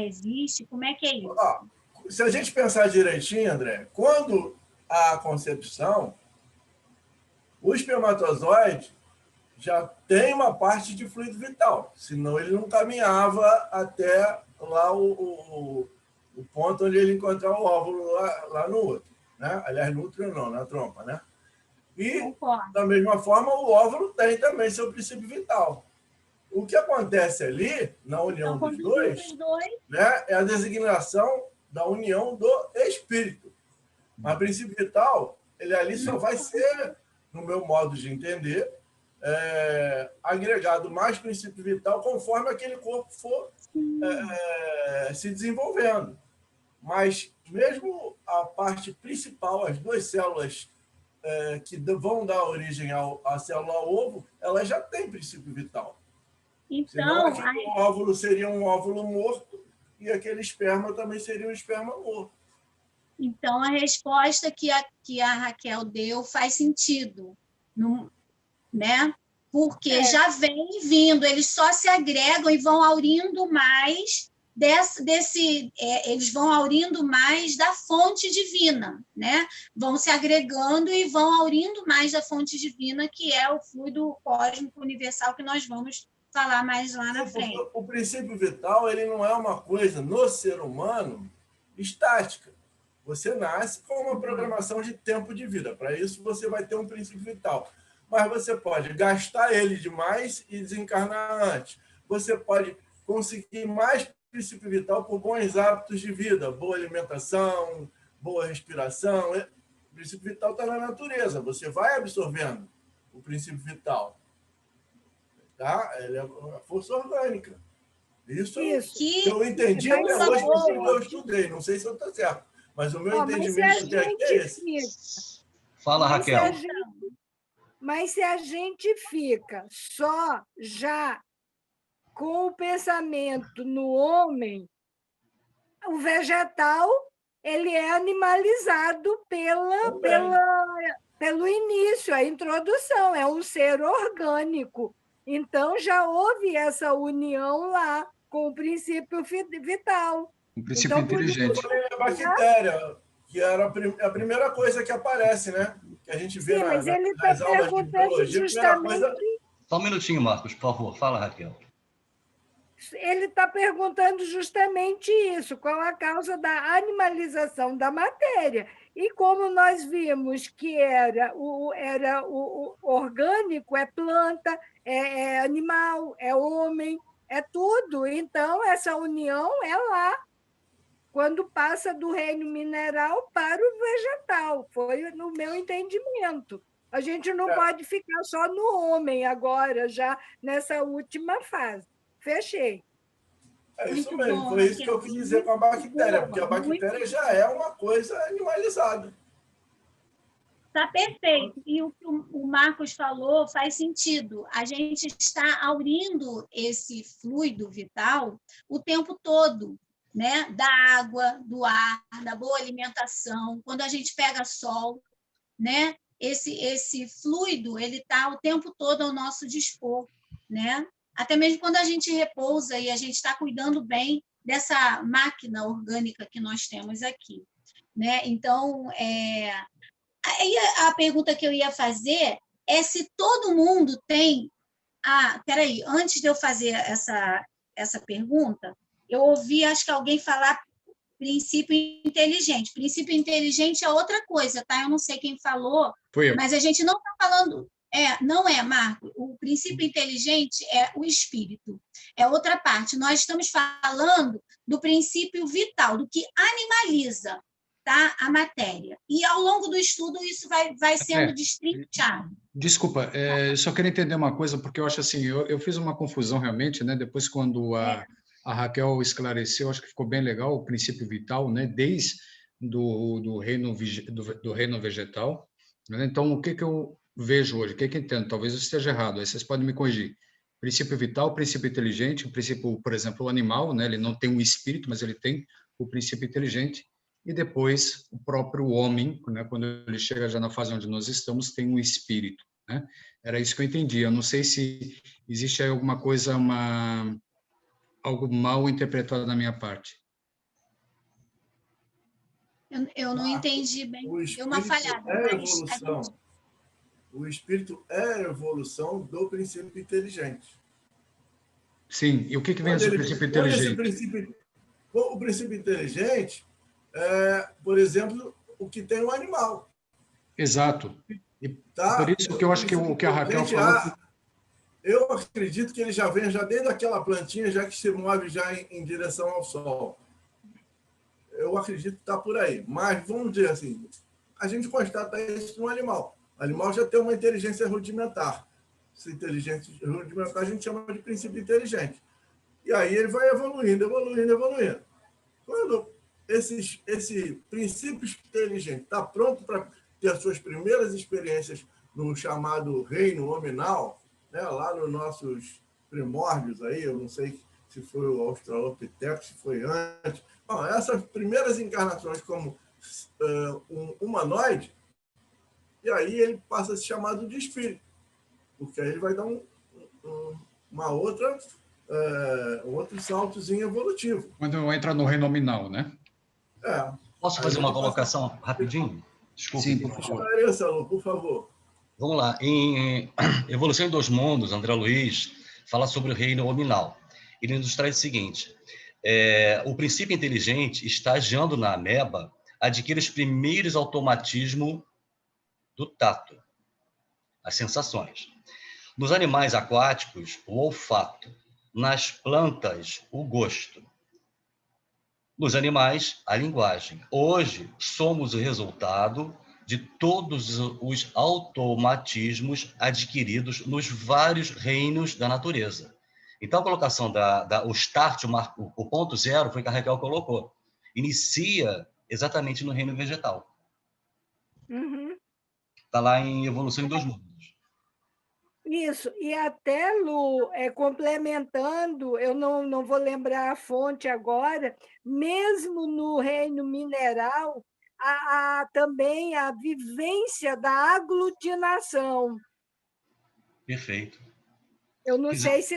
existe? Como é que é isso? Se a gente pensar direitinho, André, quando há a concepção, o espermatozoide já tem uma parte de fluido vital, senão ele não caminhava até lá o ponto onde ele encontrar o óvulo lá no útero, né? Aliás, no útero não, na trompa, né? E, da mesma forma, o óvulo tem também seu princípio vital. O que acontece ali, na união dos dois, né, é a designação da união do espírito. Mas o princípio vital, ele ali só vai ser, no meu modo de entender, agregado mais princípio vital conforme aquele corpo for se desenvolvendo. Mas mesmo a parte principal, as duas células que vão dar origem à célula ovo, elas já têm princípio vital. Então, senão aquele óvulo seria um óvulo morto e aquele esperma também seria um esperma morto. Então, a resposta que a Raquel deu faz sentido, né? Porque já vem vindo, eles só se agregam e vão aurindo mais eles vão aurindo mais da fonte divina, né? Vão se agregando e vão aurindo mais da fonte divina, que é o fluido cósmico universal, que nós vamos falar mais lá na frente. O princípio vital, ele não é uma coisa no ser humano estática. Você nasce com uma programação de tempo de vida. Para isso, você vai ter um princípio vital. Mas você pode gastar ele demais e desencarnar antes. Você pode conseguir mais princípio vital por bons hábitos de vida, boa alimentação, boa respiração. O princípio vital está na natureza. Você vai absorvendo o princípio vital. Tá? Ele é a força orgânica. Isso que eu entendi até hoje, porque eu estudei. Não sei se eu estou certo, mas o meu entendimento é esse. Fala, Raquel. Mas se a gente fica só já com o pensamento no homem, o vegetal ele é animalizado pelo início, a introdução, é um ser orgânico. Então, já houve essa união lá com o princípio vital. O princípio inteligente. A bactéria, que era a primeira coisa que aparece, né? Que a gente vê mas ele está perguntando justamente... Só um minutinho, Marcos, por favor. Fala, Raquel. Ele está perguntando justamente isso, qual a causa da animalização da matéria. E como nós vimos que era o orgânico, é planta, é animal, é homem, é tudo. Então, essa união é lá, quando passa do reino mineral para o vegetal. Foi no meu entendimento. A gente não pode ficar só no homem agora, já nessa última fase. Fechei. É isso muito mesmo, foi isso que eu quis dizer com a bactéria, porque a bactéria já é uma coisa animalizada. Está perfeito. E o que o Marcos falou faz sentido. A gente está aurindo esse fluido vital o tempo todo, né? Da água, do ar, da boa alimentação. Quando a gente pega sol, né? Esse fluido ele está o tempo todo ao nosso dispor, né? Até mesmo quando a gente repousa e a gente está cuidando bem dessa máquina orgânica que nós temos aqui, né? Então, aí a pergunta que eu ia fazer é se todo mundo tem... Peraí, antes de eu fazer essa pergunta, eu ouvi, acho que alguém falar princípio inteligente. Princípio inteligente é outra coisa, tá? Eu não sei quem falou, mas a gente não está falando... não é, Marco. O princípio inteligente é o espírito. É outra parte. Nós estamos falando do princípio vital, do que animaliza, tá, a matéria. E, ao longo do estudo, isso vai sendo destrinchado. Desculpa, eu só queria entender uma coisa, porque eu acho assim, eu fiz uma confusão realmente, né? Depois, quando a Raquel esclareceu, acho que ficou bem legal o princípio vital, né? Desde do reino vegetal. Né? Então, o que eu vejo hoje, o que eu entendo? Talvez eu esteja errado, aí vocês podem me corrigir. Princípio vital, princípio inteligente, o princípio, por exemplo, o animal, né? Ele não tem um espírito, mas ele tem o princípio inteligente. e depois o próprio homem, né, quando ele chega já na fase onde nós estamos, tem um espírito, né? Era isso que eu entendi. Eu não sei se existe aí alguma coisa, algo mal interpretado da minha parte. Eu não entendi bem. O Deu uma espírito falhada. é Mas evolução. O espírito é a evolução do princípio inteligente. Sim, e o que vem do princípio inteligente? O princípio inteligente é, por exemplo, o que tem um animal. Exato. E tá? Por isso que eu acho que o que a Raquel falou... Eu acredito que ele já vem já desde aquela plantinha, já que se move já em direção ao sol. Eu acredito que está por aí. Mas, vamos dizer assim, a gente constata isso no animal. O animal já tem uma inteligência rudimentar. Essa inteligência rudimentar a gente chama de princípio inteligente. E aí ele vai evoluindo, evoluindo, evoluindo. Quando esse princípio inteligente está pronto para ter as suas primeiras experiências no chamado reino hominal, né, lá nos nossos primórdios, aí, eu não sei se foi o Australopithecus, se foi antes. Bom, essas primeiras encarnações como um humanoide, e aí ele passa a ser chamado de espírito, porque aí ele vai dar uma outra, um outro saltozinho evolutivo. Quando entra no reino nominal, né? Posso fazer uma colocação rapidinho? Desculpe. Sim, por favor. Esclareça, Lu, por favor. Vamos lá. Em Evolução em Dois Mundos, André Luiz fala sobre o reino hominal. Ele nos traz o seguinte: o princípio inteligente, estagiando na ameba, adquire os primeiros automatismos do tato, as sensações. Nos animais aquáticos, o olfato. Nas plantas, o gosto. Nos animais, a linguagem. Hoje, somos o resultado de todos os automatismos adquiridos nos vários reinos da natureza. Então, a colocação o start, o ponto zero, foi que a Raquel colocou. Inicia exatamente no reino vegetal. Está lá em Evolução em Dois Mundos. Isso, e até, Lu, complementando, eu não vou lembrar a fonte agora, mesmo no reino mineral, também a vivência da aglutinação. Perfeito. Eu não sei se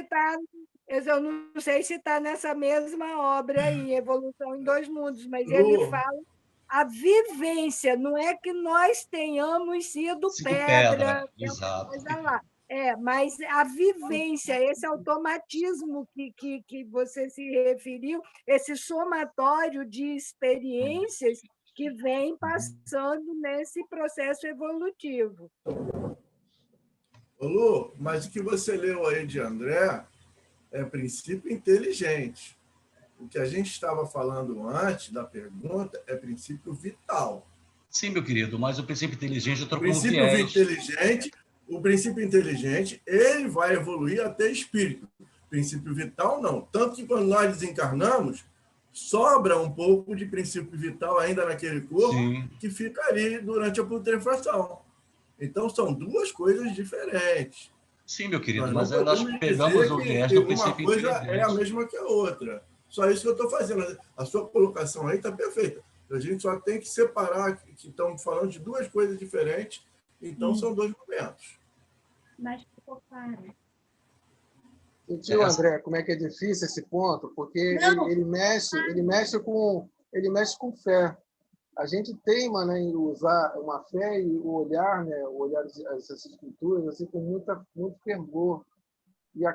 está nessa mesma obra aí, Evolução em Dois Mundos, mas ele fala a vivência, não é que nós tenhamos sido pedra, exato. Coisa lá. Mas a vivência, esse automatismo que você se referiu, esse somatório de experiências que vem passando nesse processo evolutivo. Ô Lu, mas o que você leu aí de André é princípio inteligente. O que a gente estava falando antes da pergunta é princípio vital. Sim, meu querido, mas o princípio inteligente trocou um viés. O princípio inteligente, ele vai evoluir até espírito. O princípio vital, não. Tanto que quando nós desencarnamos, sobra um pouco de princípio vital ainda naquele corpo, que fica ali durante a putrefação. Então, são duas coisas diferentes. Sim, meu querido, mas nós pegamos o viés do princípio inteligente. Uma coisa é a mesma que a outra. Só isso que eu estou fazendo. A sua colocação aí está perfeita. A gente só tem que separar que estamos falando de duas coisas diferentes, então são dois momentos. Mas ficou claro. Sentiu, André, como é que é difícil esse ponto? Porque ele mexe com fé. A gente teima, né, em usar uma fé e o olhar essas escrituras assim, com muito fervor. E a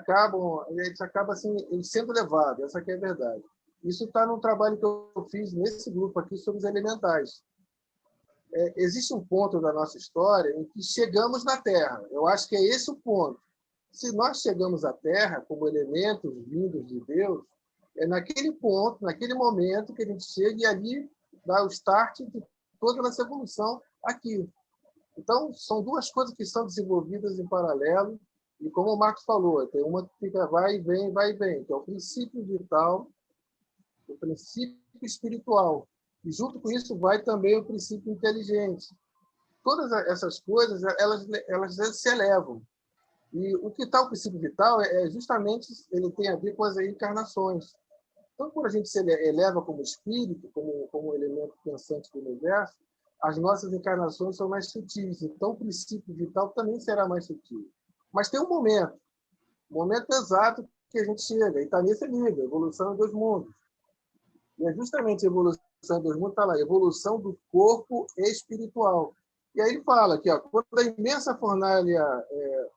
gente acaba assim, sendo levado, essa que é a verdade. Isso está no trabalho que eu fiz nesse grupo aqui sobre os elementais. Existe um ponto da nossa história em que chegamos na Terra. Eu acho que é esse o ponto. Se nós chegamos à Terra como elementos vindos de Deus, é naquele ponto, naquele momento que a gente chega e ali dá o start de toda a nossa evolução aqui. Então, são duas coisas que são desenvolvidas em paralelo. E como o Marcos falou, tem uma que fica vai e vem, que é o princípio vital, o princípio espiritual. E junto com isso vai também o princípio inteligente. Todas essas coisas, elas se elevam. E o que está o princípio vital justamente, ele tem a ver com as reencarnações. Então, quando a gente se eleva como espírito, como elemento pensante do universo, as nossas encarnações são mais sutis. Então, o princípio vital também será mais sutil. Mas tem um momento exato que a gente chega, e está nesse livro, Evolução em Dois Mundos. E é justamente a evolução em dois mundos, está lá, evolução do corpo espiritual. E aí ele fala que, quando a imensa fornalha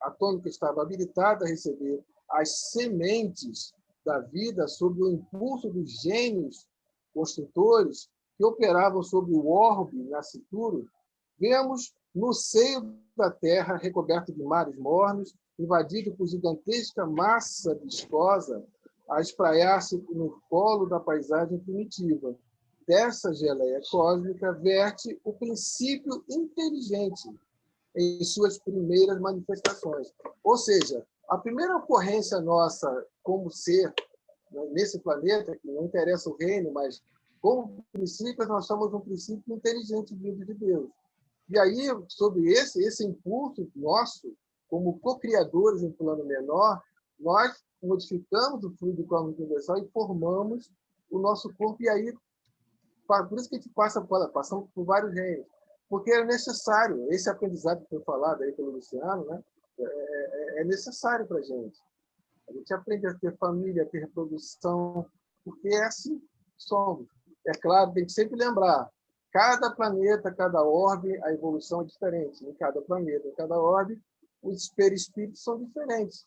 atômica estava habilitada a receber as sementes da vida sob o impulso dos gênios construtores que operavam sobre o orbe nascituro, vemos no seio da Terra, recoberto de mares mornos, invadido por gigantesca massa viscosa, a espraiar-se no colo da paisagem primitiva. Dessa geleia cósmica verte o princípio inteligente em suas primeiras manifestações. Ou seja, a primeira ocorrência nossa como ser, nesse planeta, que não interessa o reino, mas como princípio, nós somos um princípio inteligente vindo de Deus. E aí, sobre esse impulso nosso, como co-criadores em plano menor, nós modificamos o fluido cósmico universal e formamos o nosso corpo. E aí, por isso que a gente passamos por vários reinos, porque é necessário, esse aprendizado que foi falado aí pelo Luciano, né, é necessário para a gente. A gente aprende a ter família, a ter reprodução, porque é assim que somos. É claro, tem que sempre lembrar, cada planeta, cada orbe, a evolução é diferente. Em cada planeta, em cada orbe, os perispíritos são diferentes.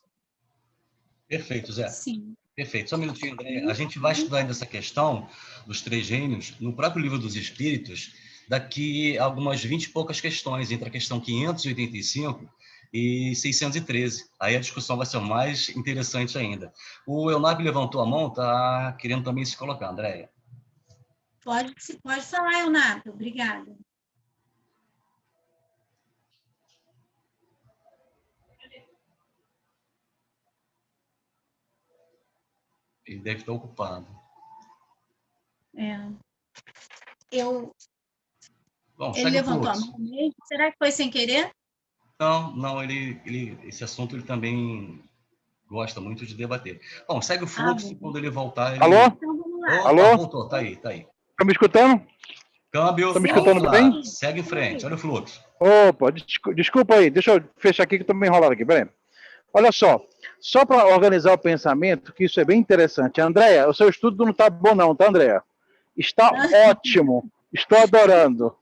Perfeito, Zé. Sim. Perfeito. Só um minutinho, André. A gente vai estudar ainda essa questão dos três gênios no próprio Livro dos Espíritos, daqui a algumas 20 e poucas questões, entre a questão 585 e 613. Aí a discussão vai ser mais interessante ainda. O Elnab levantou a mão, está querendo também se colocar, Andréia. Pode falar, Elnab. Obrigada. Ele deve estar ocupado. Bom, ele levantou a mão mesmo? Será que foi sem querer? Não, esse assunto ele também gosta muito de debater. Bom, segue o fluxo, quando ele voltar... Ele... Alô? Então, vamos lá. Opa, Alô? Voltou, tá aí. Tá me escutando? Câmbio. Tá me escutando bem? Segue em frente, olha o fluxo. Opa, desculpa aí, deixa eu fechar aqui que eu tô meio enrolado aqui, peraí. Olha só para organizar o pensamento, que isso é bem interessante. Andréia, o seu estudo não está bom não, tá, Andréia? Está ótimo, estou adorando.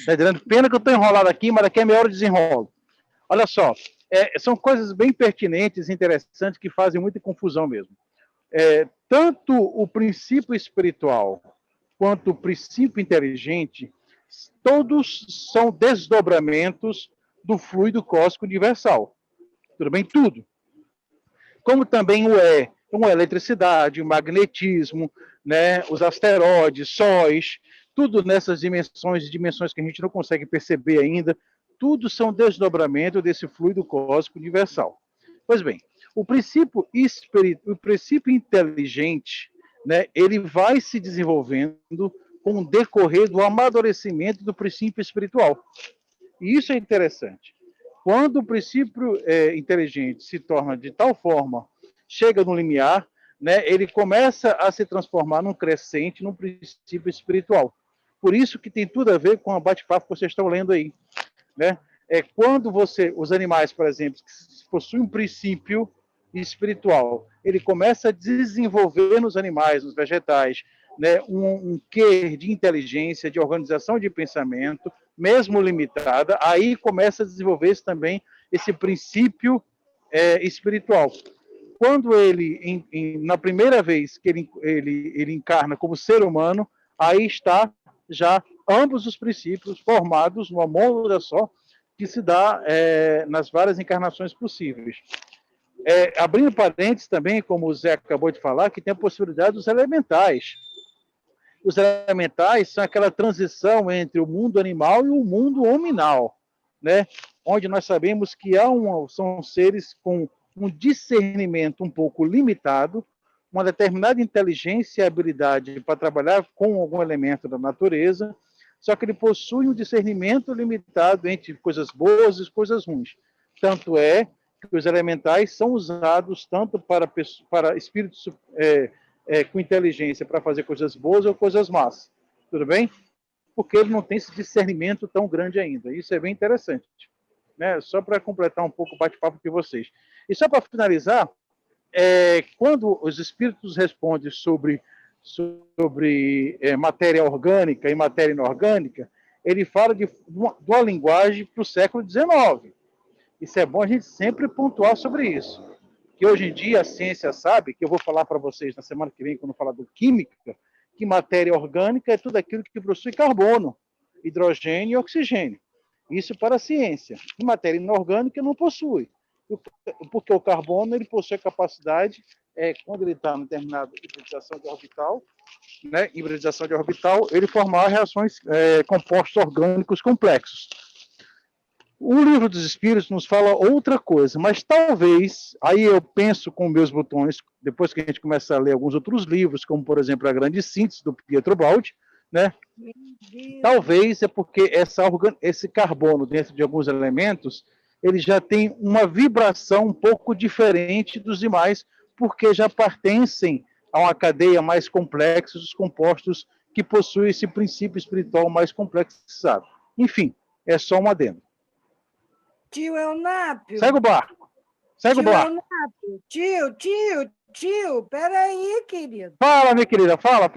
Tá entendendo? Pena que eu estou enrolado aqui, mas daqui a meia hora eu desenrolo. Olha só, são coisas bem pertinentes e interessantes que fazem muita confusão mesmo. Tanto o princípio espiritual quanto o princípio inteligente, todos são desdobramentos do fluido cósmico universal. Tudo bem? Tudo. Como também como a eletricidade, o magnetismo, né, os asteroides, sóis, tudo nessas dimensões que a gente não consegue perceber ainda, tudo são desdobramento desse fluido cósmico universal. Pois bem, o princípio inteligente, né, ele vai se desenvolvendo com o decorrer do amadurecimento do princípio espiritual. E isso é interessante. Quando o princípio inteligente se torna de tal forma, chega no limiar, né, ele começa a se transformar num crescente, num princípio espiritual. Por isso que tem tudo a ver com a bate-papo que vocês estão lendo aí. Né? Quando os animais, por exemplo, que possuem um princípio espiritual, ele começa a desenvolver nos animais, nos vegetais, né, um quê de inteligência, de organização de pensamento, mesmo limitada, aí começa a desenvolver também esse princípio espiritual. Quando ele, na primeira vez que ele encarna como ser humano, aí está já ambos os princípios formados numa mônada só, que se dá nas várias encarnações possíveis. Abrindo parênteses também, como o Zé acabou de falar, que tem a possibilidade dos elementais. Os elementais são aquela transição entre o mundo animal e o mundo hominal, né? Onde nós sabemos que são seres com um discernimento um pouco limitado, uma determinada inteligência e habilidade para trabalhar com algum elemento da natureza, só que ele possui um discernimento limitado entre coisas boas e coisas ruins. Tanto é que os elementais são usados tanto para espíritos com inteligência para fazer coisas boas ou coisas más. Tudo bem? Porque ele não tem esse discernimento tão grande ainda. Isso é bem interessante. Né? Só para completar um pouco o bate-papo com vocês. E só para finalizar, quando os espíritos respondem sobre matéria orgânica e matéria inorgânica, ele fala de uma linguagem para o século XIX. Isso é bom a gente sempre pontuar sobre isso. Que hoje em dia a ciência sabe, que eu vou falar para vocês na semana que vem, quando falar do química, que matéria orgânica é tudo aquilo que possui carbono, hidrogênio e oxigênio. Isso para a ciência. E matéria inorgânica não possui. Porque o carbono ele possui a capacidade, quando ele está em determinada hibridização de orbital, né, ele formar reações, compostos orgânicos complexos. O Livro dos Espíritos nos fala outra coisa, mas talvez, aí eu penso com meus botões, depois que a gente começa a ler alguns outros livros, como, por exemplo, A Grande Síntese, do Pietro Baldi, né? Talvez é porque esse carbono dentro de alguns elementos, ele já tem uma vibração um pouco diferente dos demais, porque já pertencem a uma cadeia mais complexa dos compostos que possuem esse princípio espiritual mais complexado. Enfim, é só um adendo. Tio Eunápio. Segue o barco. Segue o barco. Tio, peraí, querido. Fala, minha querida, fala.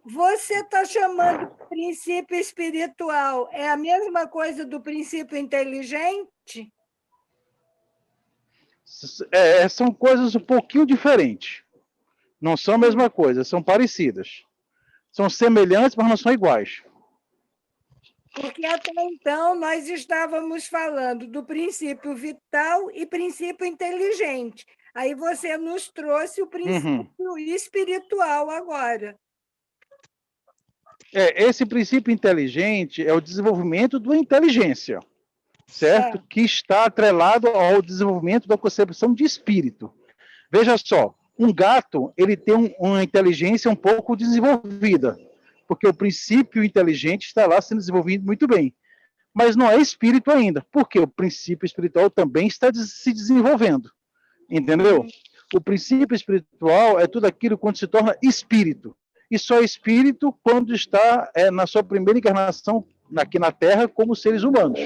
Você está chamando de princípio espiritual. É a mesma coisa do princípio inteligente? São coisas um pouquinho diferentes. Não são a mesma coisa, são parecidas. São semelhantes, mas não são iguais. Porque até então nós estávamos falando do princípio vital e princípio inteligente. Aí você nos trouxe o princípio espiritual agora. Esse princípio inteligente é o desenvolvimento da inteligência, certo? Que está atrelado ao desenvolvimento da concepção de espírito. Veja só, um gato ele tem uma inteligência um pouco desenvolvida, porque o princípio inteligente está lá sendo desenvolvido muito bem. Mas não é espírito ainda, porque o princípio espiritual também está se desenvolvendo. Entendeu? O princípio espiritual é tudo aquilo quando se torna espírito. E só espírito quando está na sua primeira encarnação aqui na Terra como seres humanos.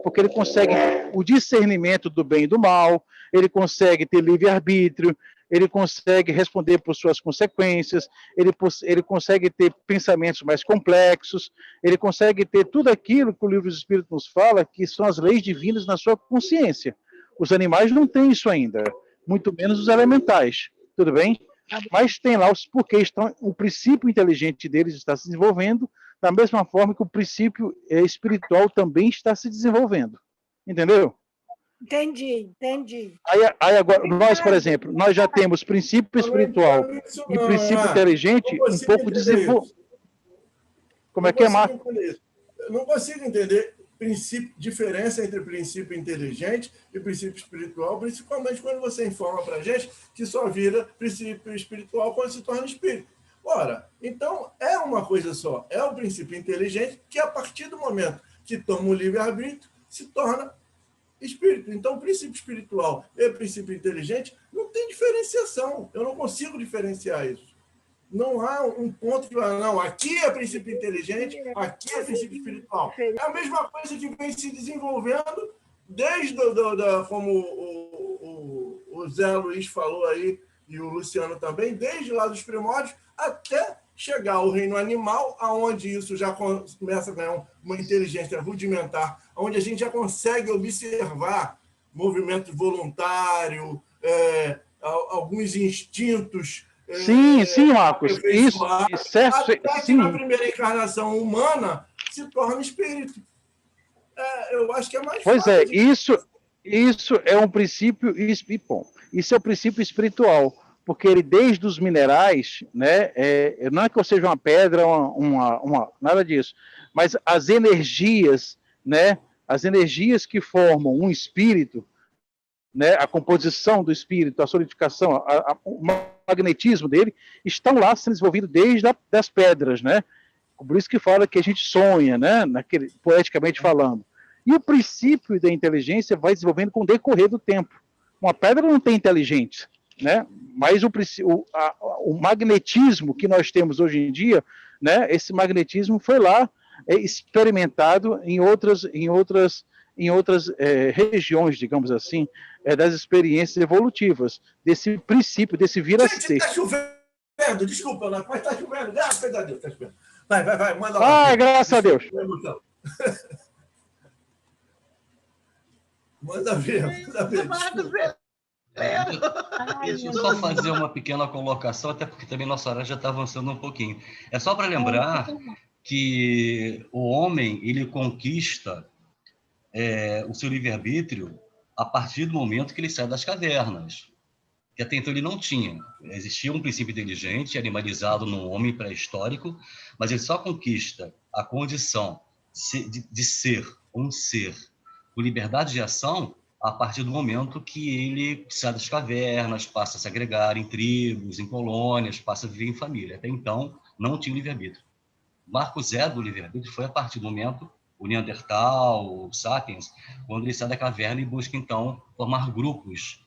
Porque ele consegue o discernimento do bem e do mal, ele consegue ter livre-arbítrio, ele consegue responder por suas consequências, ele consegue ter pensamentos mais complexos, ele consegue ter tudo aquilo que o Livro dos Espíritos nos fala, que são as leis divinas na sua consciência. Os animais não têm isso ainda, muito menos os elementais, tudo bem? Mas tem lá os porquês, o princípio inteligente deles está se desenvolvendo, da mesma forma que o princípio espiritual também está se desenvolvendo. Entendeu? Entendi. Aí agora, nós, por exemplo, nós já temos princípio espiritual e princípio inteligente um pouco desenvolvido. Como é que é, Marco? Eu não consigo entender diferença entre princípio inteligente e princípio espiritual, principalmente quando você informa para a gente que só vira princípio espiritual quando se torna espírito. Ora, então é uma coisa só. É o princípio inteligente que, a partir do momento que toma o livre-arbítrio, se torna espírito. Então, o princípio espiritual e o princípio inteligente não tem diferenciação. Eu não consigo diferenciar isso. Não há um ponto que fala, não, aqui é princípio inteligente, aqui é princípio espiritual. É a mesma coisa que vem se desenvolvendo desde, como o Zé Luiz falou aí, e o Luciano também, desde lá dos primórdios, até chegar ao reino animal, onde isso já começa a ganhar uma inteligência rudimentar, onde a gente já consegue observar movimento voluntário, alguns instintos. Sim, Marcos. Isso, certo. Até que na primeira encarnação humana se torna espírito. Eu acho que é mais fácil. Pois é, isso é um princípio. Isso é o princípio espiritual. Porque ele, desde os minerais, né, não é que eu seja uma pedra, nada disso, mas as energias, né, as energias que formam um espírito, né, a composição do espírito, a solidificação, o magnetismo dele, estão lá sendo desenvolvidos desde das pedras, né? Por isso que fala que a gente sonha, né, poeticamente falando. E o princípio da inteligência vai desenvolvendo com o decorrer do tempo. Uma pedra não tem inteligência. né? Mas o magnetismo que nós temos hoje em dia, né? Esse magnetismo foi lá experimentado em outras regiões, digamos assim, das experiências evolutivas, desse princípio, desse vir a ser. Gente, está chovendo, desculpa, mas está chovendo. Graças a Deus, está chovendo. Vai, manda lá. Ah, graças a Deus. Manda ver. Deixa eu só fazer uma pequena colocação, até porque também nossa hora já está avançando um pouquinho. É só para lembrar que o homem ele conquista o seu livre-arbítrio a partir do momento que ele sai das cavernas, que até então ele não tinha. Existia um princípio inteligente animalizado no homem pré-histórico, mas ele só conquista a condição de ser um ser com liberdade de ação a partir do momento que ele sai das cavernas, passa a se agregar em tribos, em colônias, passa a viver em família. Até então, não tinha livre-arbítrio. O marco zero do livre-arbítrio foi a partir do momento, o Neandertal, o Sapiens, quando ele sai da caverna e busca, então, formar grupos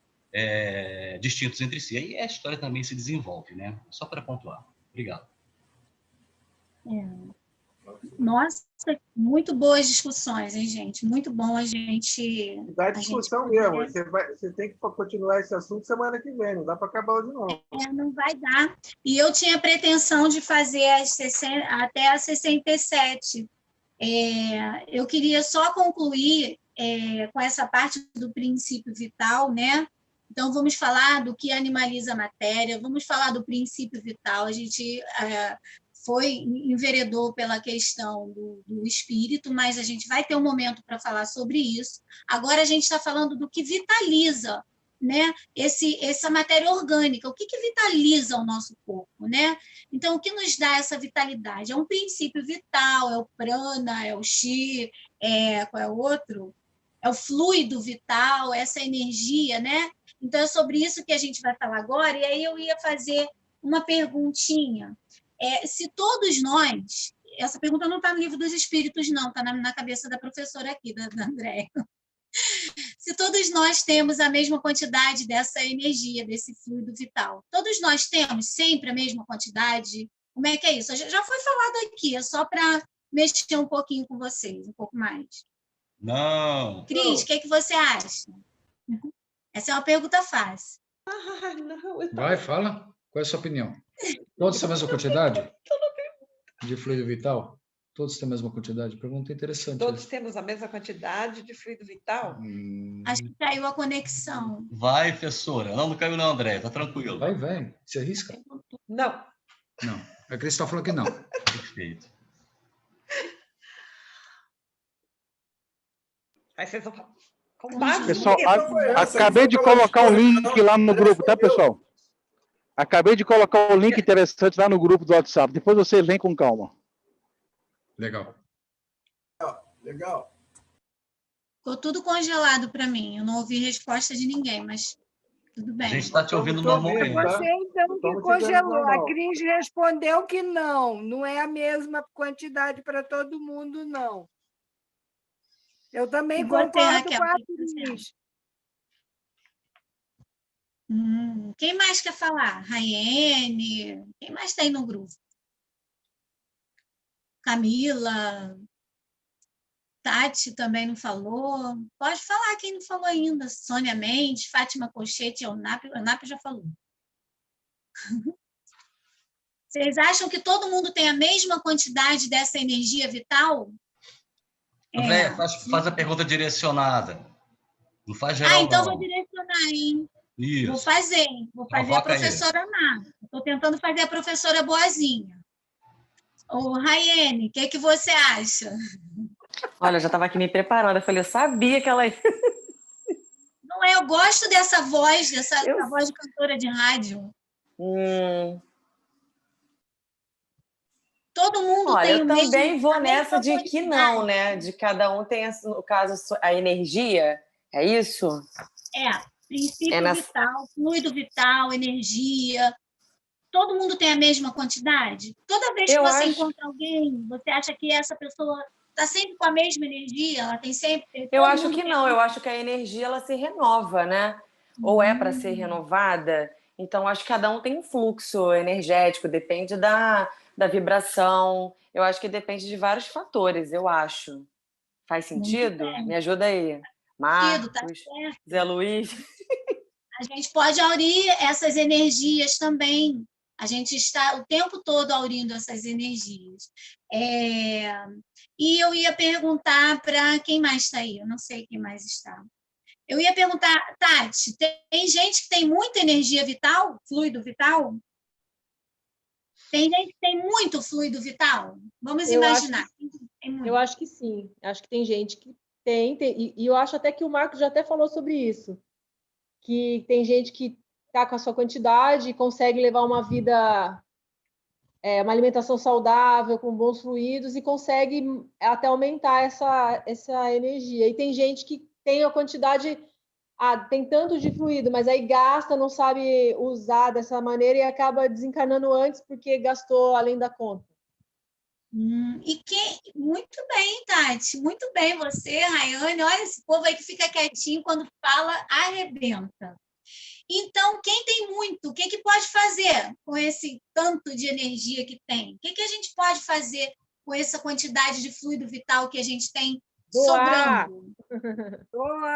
distintos entre si. Aí a história também se desenvolve, né? Só para pontuar. Obrigado. Nossa, muito boas discussões, hein, gente? Muito bom a gente... Dá discussão mesmo. Você tem que continuar esse assunto semana que vem, não dá para acabar hoje, não. Não vai dar. E eu tinha pretensão de fazer até as 67. Eu queria só concluir com essa parte do princípio vital, né? Então, vamos falar do que animaliza a matéria, vamos falar do princípio vital. A gente enveredou pela questão do espírito, mas a gente vai ter um momento para falar sobre isso. Agora, a gente está falando do que vitaliza, né? Essa matéria orgânica. O que vitaliza o nosso corpo, né? Então, o que nos dá essa vitalidade? É um princípio vital, é o prana, é o chi, qual é o outro? É o fluido vital, essa energia, né? Então, é sobre isso que a gente vai falar agora, e aí eu ia fazer uma perguntinha. Se todos nós... Essa pergunta não está no Livro dos Espíritos, não, está na cabeça da professora aqui, da Andréia. Se todos nós temos a mesma quantidade dessa energia, desse fluido vital, todos nós temos sempre a mesma quantidade? Como é que é isso? Já foi falado aqui, é só para mexer um pouquinho com vocês, um pouco mais. Não. Cris, o que você acha? Essa é uma pergunta fácil. Vai, fala. Qual é a sua opinião? Todos têm a mesma quantidade de fluido vital? Todos têm a mesma quantidade? Pergunta interessante. Todos temos a mesma quantidade de fluido vital? Acho que caiu a conexão. Vai, professora. Não caiu não, André. Tá tranquilo. Vai. Você arrisca? Não. Não. A Cris está falando que não. Perfeito. Pessoal, acabei de colocar um link lá no grupo, tá, pessoal? Acabei de colocar um link interessante lá no grupo do WhatsApp. Depois vocês leem com calma. Legal. Ficou tudo congelado para mim. Eu não ouvi resposta de ninguém, mas tudo bem. A gente está te ouvindo normalmente. Você, então, que congelou. A Cris respondeu que não é a mesma quantidade para todo mundo, não. Eu também concordo com a Cris. Quem mais quer falar? Raiane? Quem mais está aí no grupo? Camila? Tati também não falou. Pode falar quem não falou ainda. Sônia Mendes, Fátima Cochete, Eunap já falou. Vocês acham que todo mundo tem a mesma quantidade dessa energia vital? André, faz a pergunta direcionada. Não faz geral, então não. Vou direcionar, hein? Isso. Vou fazer a professora Má. Estou tentando fazer a professora boazinha. Ô, Raiane, o que você acha? Olha, eu já estava aqui me preparando. Eu falei, eu sabia que ela ia... Não é? Eu gosto dessa voz, dessa voz de cantora de rádio. Todo mundo Olha, tem eu o mesmo... também vou nessa de que não, né? De cada um tem, no caso, a energia. É isso? Princípio vital, fluido vital, energia. Todo mundo tem a mesma quantidade? Toda vez que você encontra alguém, você acha que essa pessoa está sempre com a mesma energia? Ela tem sempre... Eu acho que não. Eu acho que a energia ela se renova, né? Ou é para ser renovada. Então, acho que cada um tem um fluxo energético, depende da vibração. Eu acho que depende de vários fatores, eu acho. Faz sentido? Me ajuda aí. Marcos, tá certo. Zé Luiz. A gente pode aurir essas energias também. A gente está o tempo todo aurindo essas energias. E eu ia perguntar para quem mais está aí, eu não sei quem mais está. Eu ia perguntar, Tati, tem gente que tem muita energia vital, fluido vital? Tem gente que tem muito fluido vital? Vamos imaginar. Eu acho que sim. Acho que tem gente que tem e eu acho até que o Marcos já até falou sobre isso, que tem gente que está com a sua quantidade e consegue levar uma vida, uma alimentação saudável, com bons fluidos, e consegue até aumentar essa energia. E tem gente que tem a quantidade, tem tanto de fluido, mas aí gasta, não sabe usar dessa maneira e acaba desencarnando antes porque gastou além da conta. Muito bem, Tati, muito bem você, Rayane. Olha, esse povo aí que fica quietinho, quando fala, arrebenta. Então, quem tem muito, o que pode fazer com esse tanto de energia que tem? O que a gente pode fazer com essa quantidade de fluido vital que a gente tem sobrando?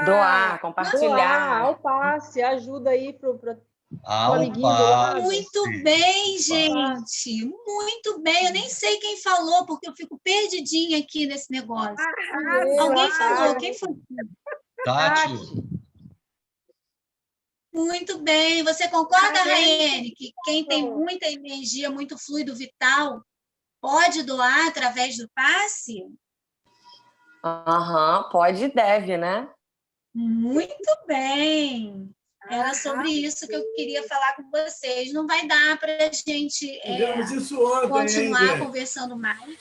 Doar, compartilhar. Doar, ao passe, ajuda aí para o amiguinho passe. do lado. Muito bem, gente. Muito bem. Eu nem sei quem falou, porque eu fico perdidinha aqui nesse negócio. Alguém falou? Quem foi? Tati. Muito bem. Você concorda, Rayane, que quem tem muita energia, muito fluido vital, pode doar através do passe? Pode e deve, né? Muito bem. Era sobre isso que eu queria falar com vocês. Não vai dar para a gente isso ontem, continuar conversando mais.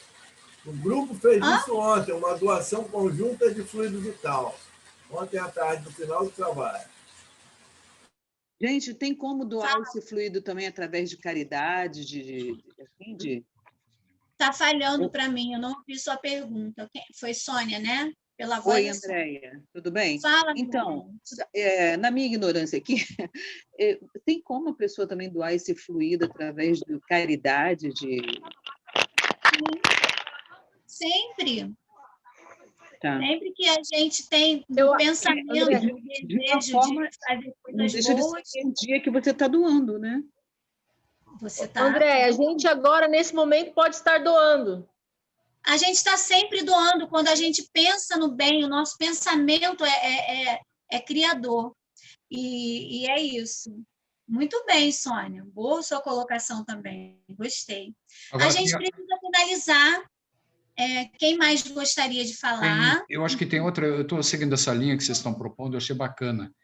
O grupo fez isso ontem, uma doação conjunta de fluido vital. Ontem à tarde, no final do trabalho. Gente, tem como doar esse fluido também através de caridade, Está falhando para mim, eu não ouvi sua pergunta. Foi Sônia, né? Pela voz. Oi, Andréia, tudo bem? Fala, então, na minha ignorância aqui, tem como a pessoa também doar esse fluido através de caridade? Sempre. Tá. Sempre que a gente tem um pensamento, um desejo de fazer coisas boas... É o dia que você está doando, né? André, a gente agora, nesse momento, pode estar doando. A gente está sempre doando. Quando a gente pensa no bem, o nosso pensamento é criador. E é isso. Muito bem, Sônia. Boa sua colocação também. Gostei. Agora, a gente precisa finalizar. Quem mais gostaria de falar? Eu acho que tem outra... Eu estou seguindo essa linha que vocês estão propondo, eu achei bacana.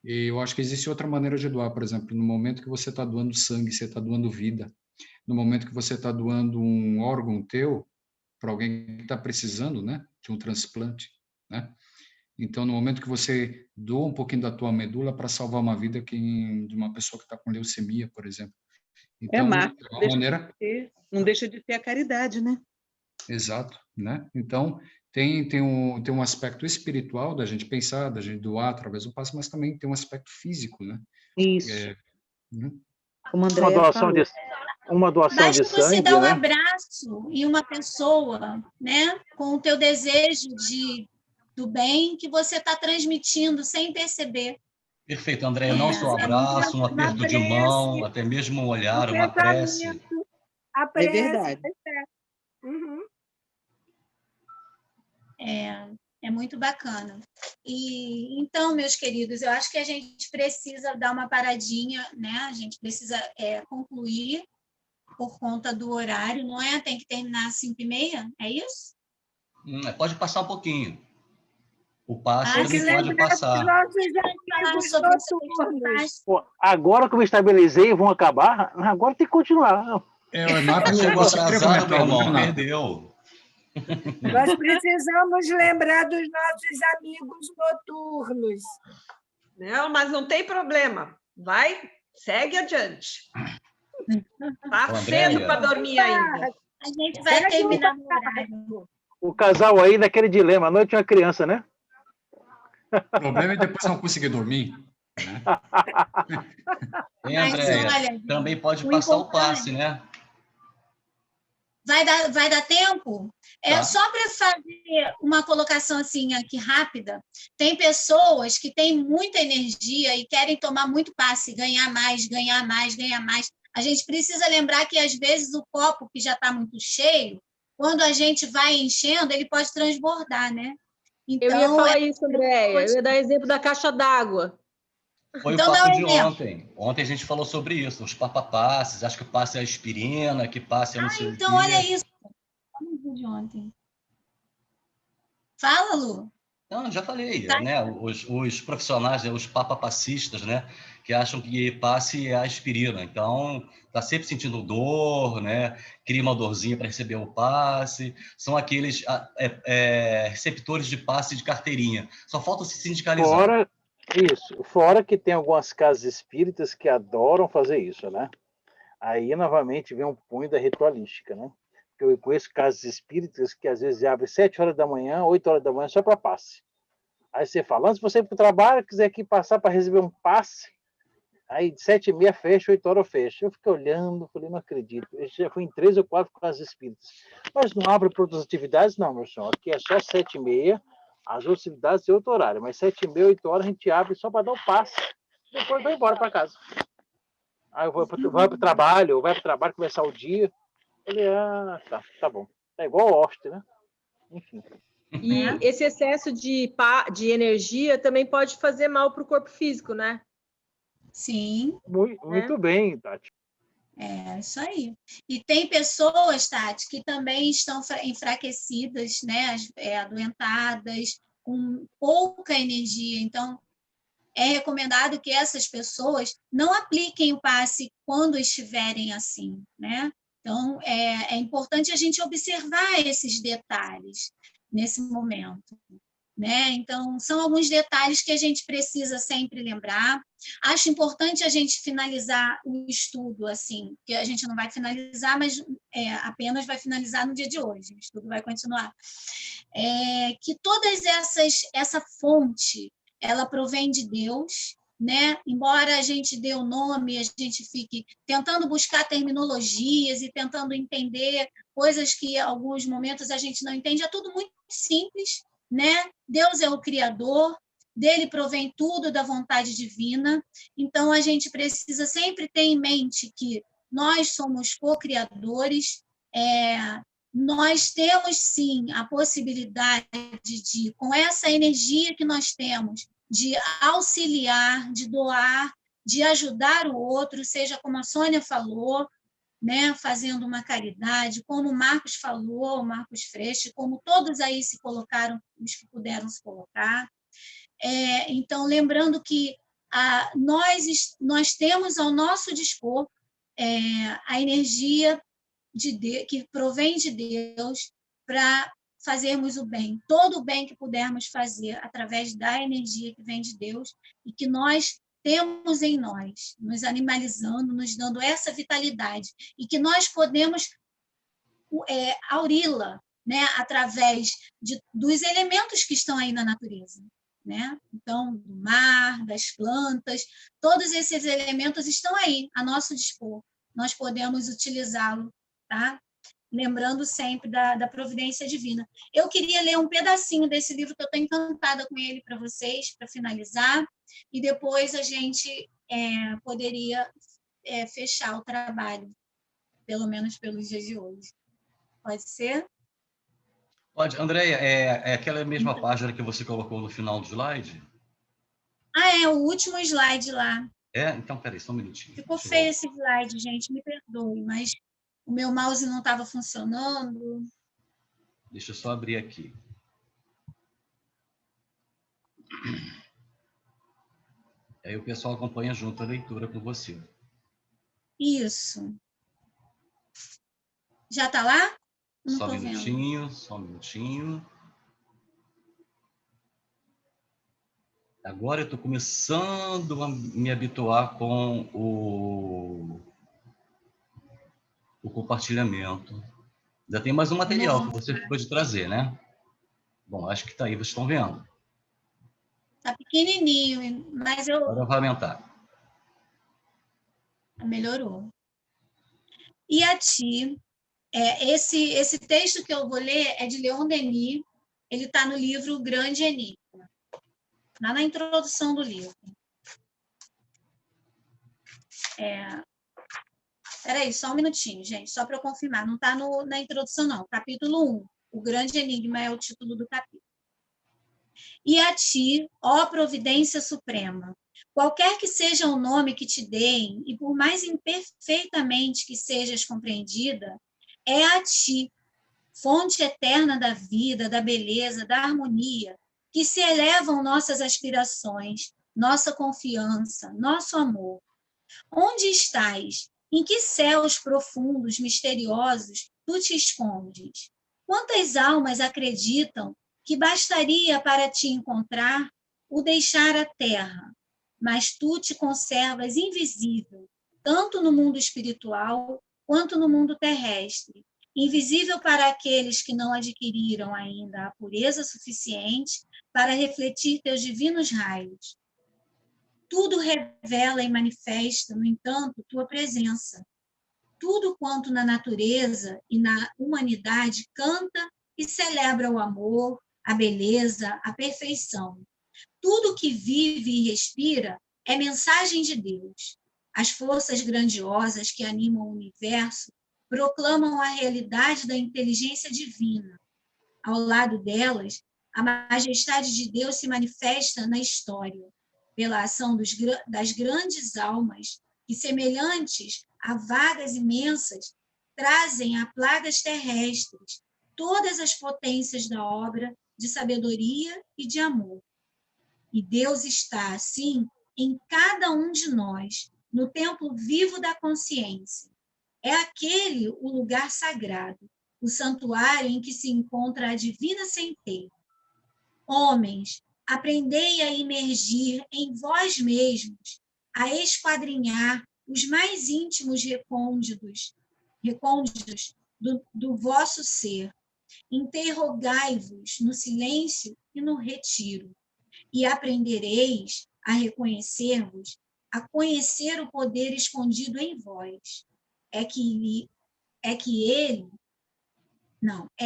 E eu acho que existe outra maneira de doar, por exemplo, no momento que você está doando sangue, você está doando vida. No momento que você está doando um órgão teu para alguém que está precisando, né, de um transplante, né? Então, no momento que você doa um pouquinho da tua medula para salvar uma vida de uma pessoa que está com leucemia, por exemplo. Então, Marcos, uma maneira... não deixa de ter a caridade, né? Exato, né? Então, tem um aspecto espiritual da gente pensar, da gente doar através do passe, mas também tem um aspecto físico, né? Isso. Como André uma doação Basta de sangue, você dar um né? abraço em uma pessoa, né? Com o teu desejo do bem que você está transmitindo sem perceber. Perfeito, André. Não só um abraço, um aperto de mão, até mesmo um olhar, uma prece. A prece. É verdade. É muito bacana. E então, meus queridos, eu acho que a gente precisa dar uma paradinha, né? A gente precisa concluir por conta do horário, não é? Tem que terminar às 5h30, é isso? Pode passar um pouquinho. O passe pode passar. Pô, agora que eu me estabilizei, vão acabar? Agora tem que continuar. Chegou atrasado, meu irmão, perdeu. Nós precisamos lembrar dos nossos amigos noturnos. Não, mas não tem problema. Vai, segue adiante. Tá cedo para dormir ainda. A gente vai terminar no horário. O casal aí naquele dilema, à noite é uma criança, né? O problema é depois não conseguir dormir. André, também pode passar o passe, né? Vai dar tempo? Tá. Só para fazer uma colocação assim aqui rápida, tem pessoas que têm muita energia e querem tomar muito passe, ganhar mais, ganhar mais, ganhar mais. A gente precisa lembrar que, às vezes, o copo que já está muito cheio, quando a gente vai enchendo, ele pode transbordar, né? Então, eu ia falar isso, Andréia. Eu ia dar exemplo da caixa d'água. Foi então, o papo de ontem. Ontem a gente falou sobre isso, os papapasses, acho que o passe é a aspirina, que passe é não sei o quê. Então, olha isso. De ontem. Fala, Lu. Não, já falei, né? Os profissionais, os papapassistas, né? Que acham que passe é a aspirina. Então, tá sempre sentindo dor, né? Cria uma dorzinha para receber o passe. São aqueles receptores de passe de carteirinha. Só falta se sindicalizar. Fora que tem algumas casas espíritas que adoram fazer isso, né? Aí, novamente, vem um punho da ritualística, né? Eu conheço casas espíritas que às vezes abrem 7 horas da manhã, 8 horas da manhã, só para passe. Aí você fala, antes de você ir para o trabalho, quiser aqui passar para receber um passe, aí de 7h30 fecha, 8 horas fecha. Eu fiquei olhando, falei, não acredito. Eu já fui em 3 ou 4 casas espíritas. Mas não abre para outras atividades? Não, meu senhor. Aqui é só 7h30, as outras atividades é outro horário. Mas 7h30, 8 horas a gente abre só para dar o passe. Depois vai embora para casa. Aí eu vou para o trabalho, vai para o trabalho, começar o dia. Falei, tá bom. É igual o hoste, né? Enfim. E esse excesso de energia também pode fazer mal para o corpo físico, né? Sim. Muito bem, Tati. Isso aí. E tem pessoas, Tati, que também estão enfraquecidas, né? Adoentadas, com pouca energia. Então, é recomendado que essas pessoas não apliquem o passe quando estiverem assim, né? Então, é importante a gente observar esses detalhes nesse momento, né? Então, são alguns detalhes que a gente precisa sempre lembrar. Acho importante a gente finalizar o estudo, assim, que a gente não vai finalizar, mas apenas vai finalizar no dia de hoje, o estudo vai continuar. Que essa fonte, ela provém de Deus, né? Embora a gente dê o nome, a gente fique tentando buscar terminologias e tentando entender coisas que, em alguns momentos, a gente não entende, é tudo muito simples, né? Deus é o Criador, dele provém tudo da vontade divina, então a gente precisa sempre ter em mente que nós somos co-criadores, nós temos, sim, a possibilidade de, com essa energia que nós temos, de auxiliar, de doar, de ajudar o outro, seja como a Sônia falou, né, fazendo uma caridade, como o Marcos falou, o Marcos Freixo, como todos aí se colocaram, os que puderam se colocar. Então, lembrando que nós temos ao nosso dispor a energia que provém de Deus para fazermos o bem, todo o bem que pudermos fazer através da energia que vem de Deus e que nós temos em nós, nos animalizando, nos dando essa vitalidade e que nós podemos auri-la, né, através dos elementos que estão aí na natureza, né? Então, do mar, das plantas, todos esses elementos estão aí a nosso dispor. Nós podemos utilizá-lo, tá? Lembrando sempre da providência divina. Eu queria ler um pedacinho desse livro, que eu estou encantada com ele para vocês, para finalizar, e depois a gente poderia fechar o trabalho, pelo menos pelos dias de hoje. Pode ser? Pode. Andréia, é aquela mesma página que você colocou no final do slide? É o último slide lá. Então, peraí, só um minutinho. Ficou feio esse slide, gente, me perdoe, mas o meu mouse não estava funcionando. Deixa eu só abrir aqui. Aí o pessoal acompanha junto a leitura com você. Isso. Já está lá? Não Só um estou minutinho, vendo. só um minutinho. Agora eu estou começando a me habituar com o compartilhamento. Ainda tem mais um material que você pode trazer, né? Bom, acho que está aí, vocês estão vendo. Está pequenininho, mas eu... Agora vai aumentar. Melhorou. E a ti, esse texto que eu vou ler é de Leon Denis, ele está no livro Grande Enigma, lá na introdução do livro. Espera aí, só um minutinho, gente, só para eu confirmar, não está na introdução, não. Capítulo 1, O Grande Enigma é o título do capítulo. E a ti, ó providência suprema, qualquer que seja o nome que te deem, e por mais imperfeitamente que sejas compreendida, é a ti, fonte eterna da vida, da beleza, da harmonia, que se elevam nossas aspirações, nossa confiança, nosso amor. Onde estás? Em que céus profundos, misteriosos, tu te escondes? Quantas almas acreditam que bastaria para te encontrar o deixar a terra, mas tu te conservas invisível, tanto no mundo espiritual quanto no mundo terrestre, invisível para aqueles que não adquiriram ainda a pureza suficiente para refletir teus divinos raios. Tudo revela e manifesta, no entanto, tua presença. Tudo quanto na natureza e na humanidade canta e celebra o amor, a beleza, a perfeição. Tudo que vive e respira é mensagem de Deus. As forças grandiosas que animam o universo proclamam a realidade da inteligência divina. Ao lado delas, a majestade de Deus se manifesta na história, pela ação das grandes almas que, semelhantes a vagas imensas, trazem a plagas terrestres todas as potências da obra de sabedoria e de amor. E Deus está, assim, em cada um de nós, no templo vivo da consciência. É aquele o lugar sagrado, o santuário em que se encontra a divina centelha. Homens, aprendei a imergir em vós mesmos, a esquadrinhar os mais íntimos recônditos do vosso ser. Interrogai-vos no silêncio e no retiro, e aprendereis a reconhecer-vos, a conhecer o poder escondido em vós. É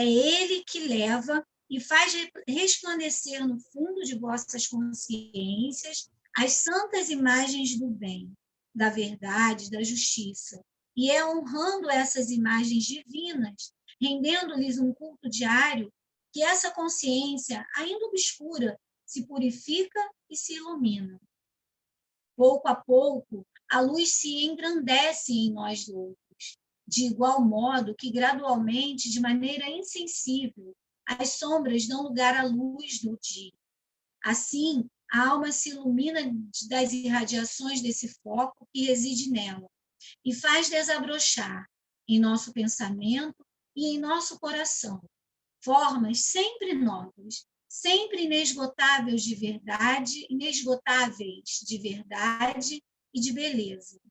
ele que leva e faz resplandecer no fundo de vossas consciências as santas imagens do bem, da verdade, da justiça. E é honrando essas imagens divinas, rendendo-lhes um culto diário, que essa consciência, ainda obscura, se purifica e se ilumina. Pouco a pouco, a luz se engrandece em nós outros, de igual modo que, gradualmente, de maneira insensível, as sombras dão lugar à luz do dia. Assim, a alma se ilumina das irradiações desse foco que reside nela e faz desabrochar, em nosso pensamento e em nosso coração, formas sempre novas, sempre inesgotáveis de verdade e de beleza.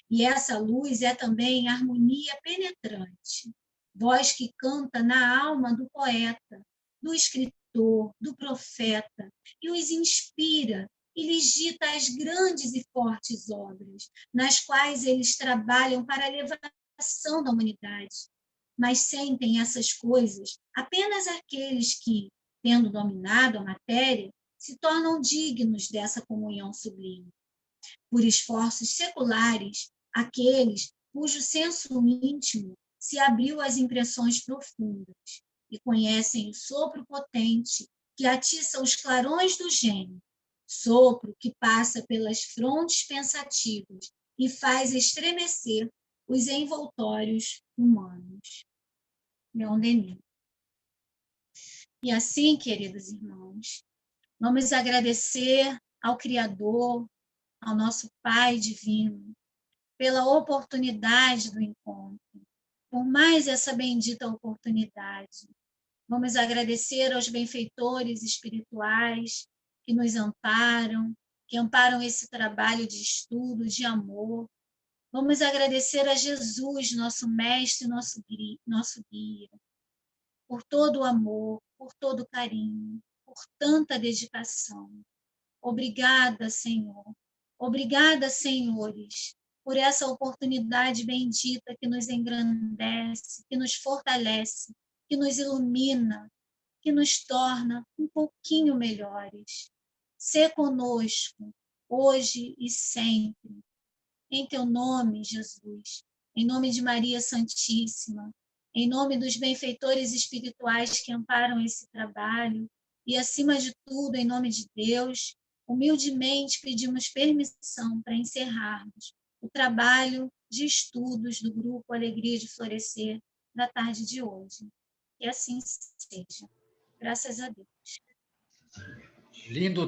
E essa luz é também harmonia penetrante, voz que canta na alma do poeta, do escritor, do profeta, e os inspira e lhes dita as grandes e fortes obras, nas quais eles trabalham para a elevação da humanidade. Mas sentem essas coisas apenas aqueles que, tendo dominado a matéria, se tornam dignos dessa comunhão sublime. Por esforços seculares, aqueles cujo senso íntimo se abriu às impressões profundas e conhecem o sopro potente que atiça os clarões do gênio, sopro que passa pelas frontes pensativas e faz estremecer os envoltórios humanos. Leon Denis. E assim, queridos irmãos, vamos agradecer ao Criador, ao nosso Pai Divino, pela oportunidade do encontro, por mais essa bendita oportunidade. Vamos agradecer aos benfeitores espirituais que nos amparam, que amparam esse trabalho de estudo, de amor. Vamos agradecer a Jesus, nosso mestre, nosso guia, por todo o amor, por todo o carinho, por tanta dedicação. Obrigada, Senhor. Obrigada, senhores, por essa oportunidade bendita que nos engrandece, que nos fortalece, que nos ilumina, que nos torna um pouquinho melhores. Sê conosco, hoje e sempre. Em teu nome, Jesus, em nome de Maria Santíssima, em nome dos benfeitores espirituais que amparam esse trabalho e, acima de tudo, em nome de Deus, humildemente pedimos permissão para encerrarmos o trabalho de estudos do Grupo Alegria de Florescer da tarde de hoje. Que assim seja. Graças a Deus. Lindo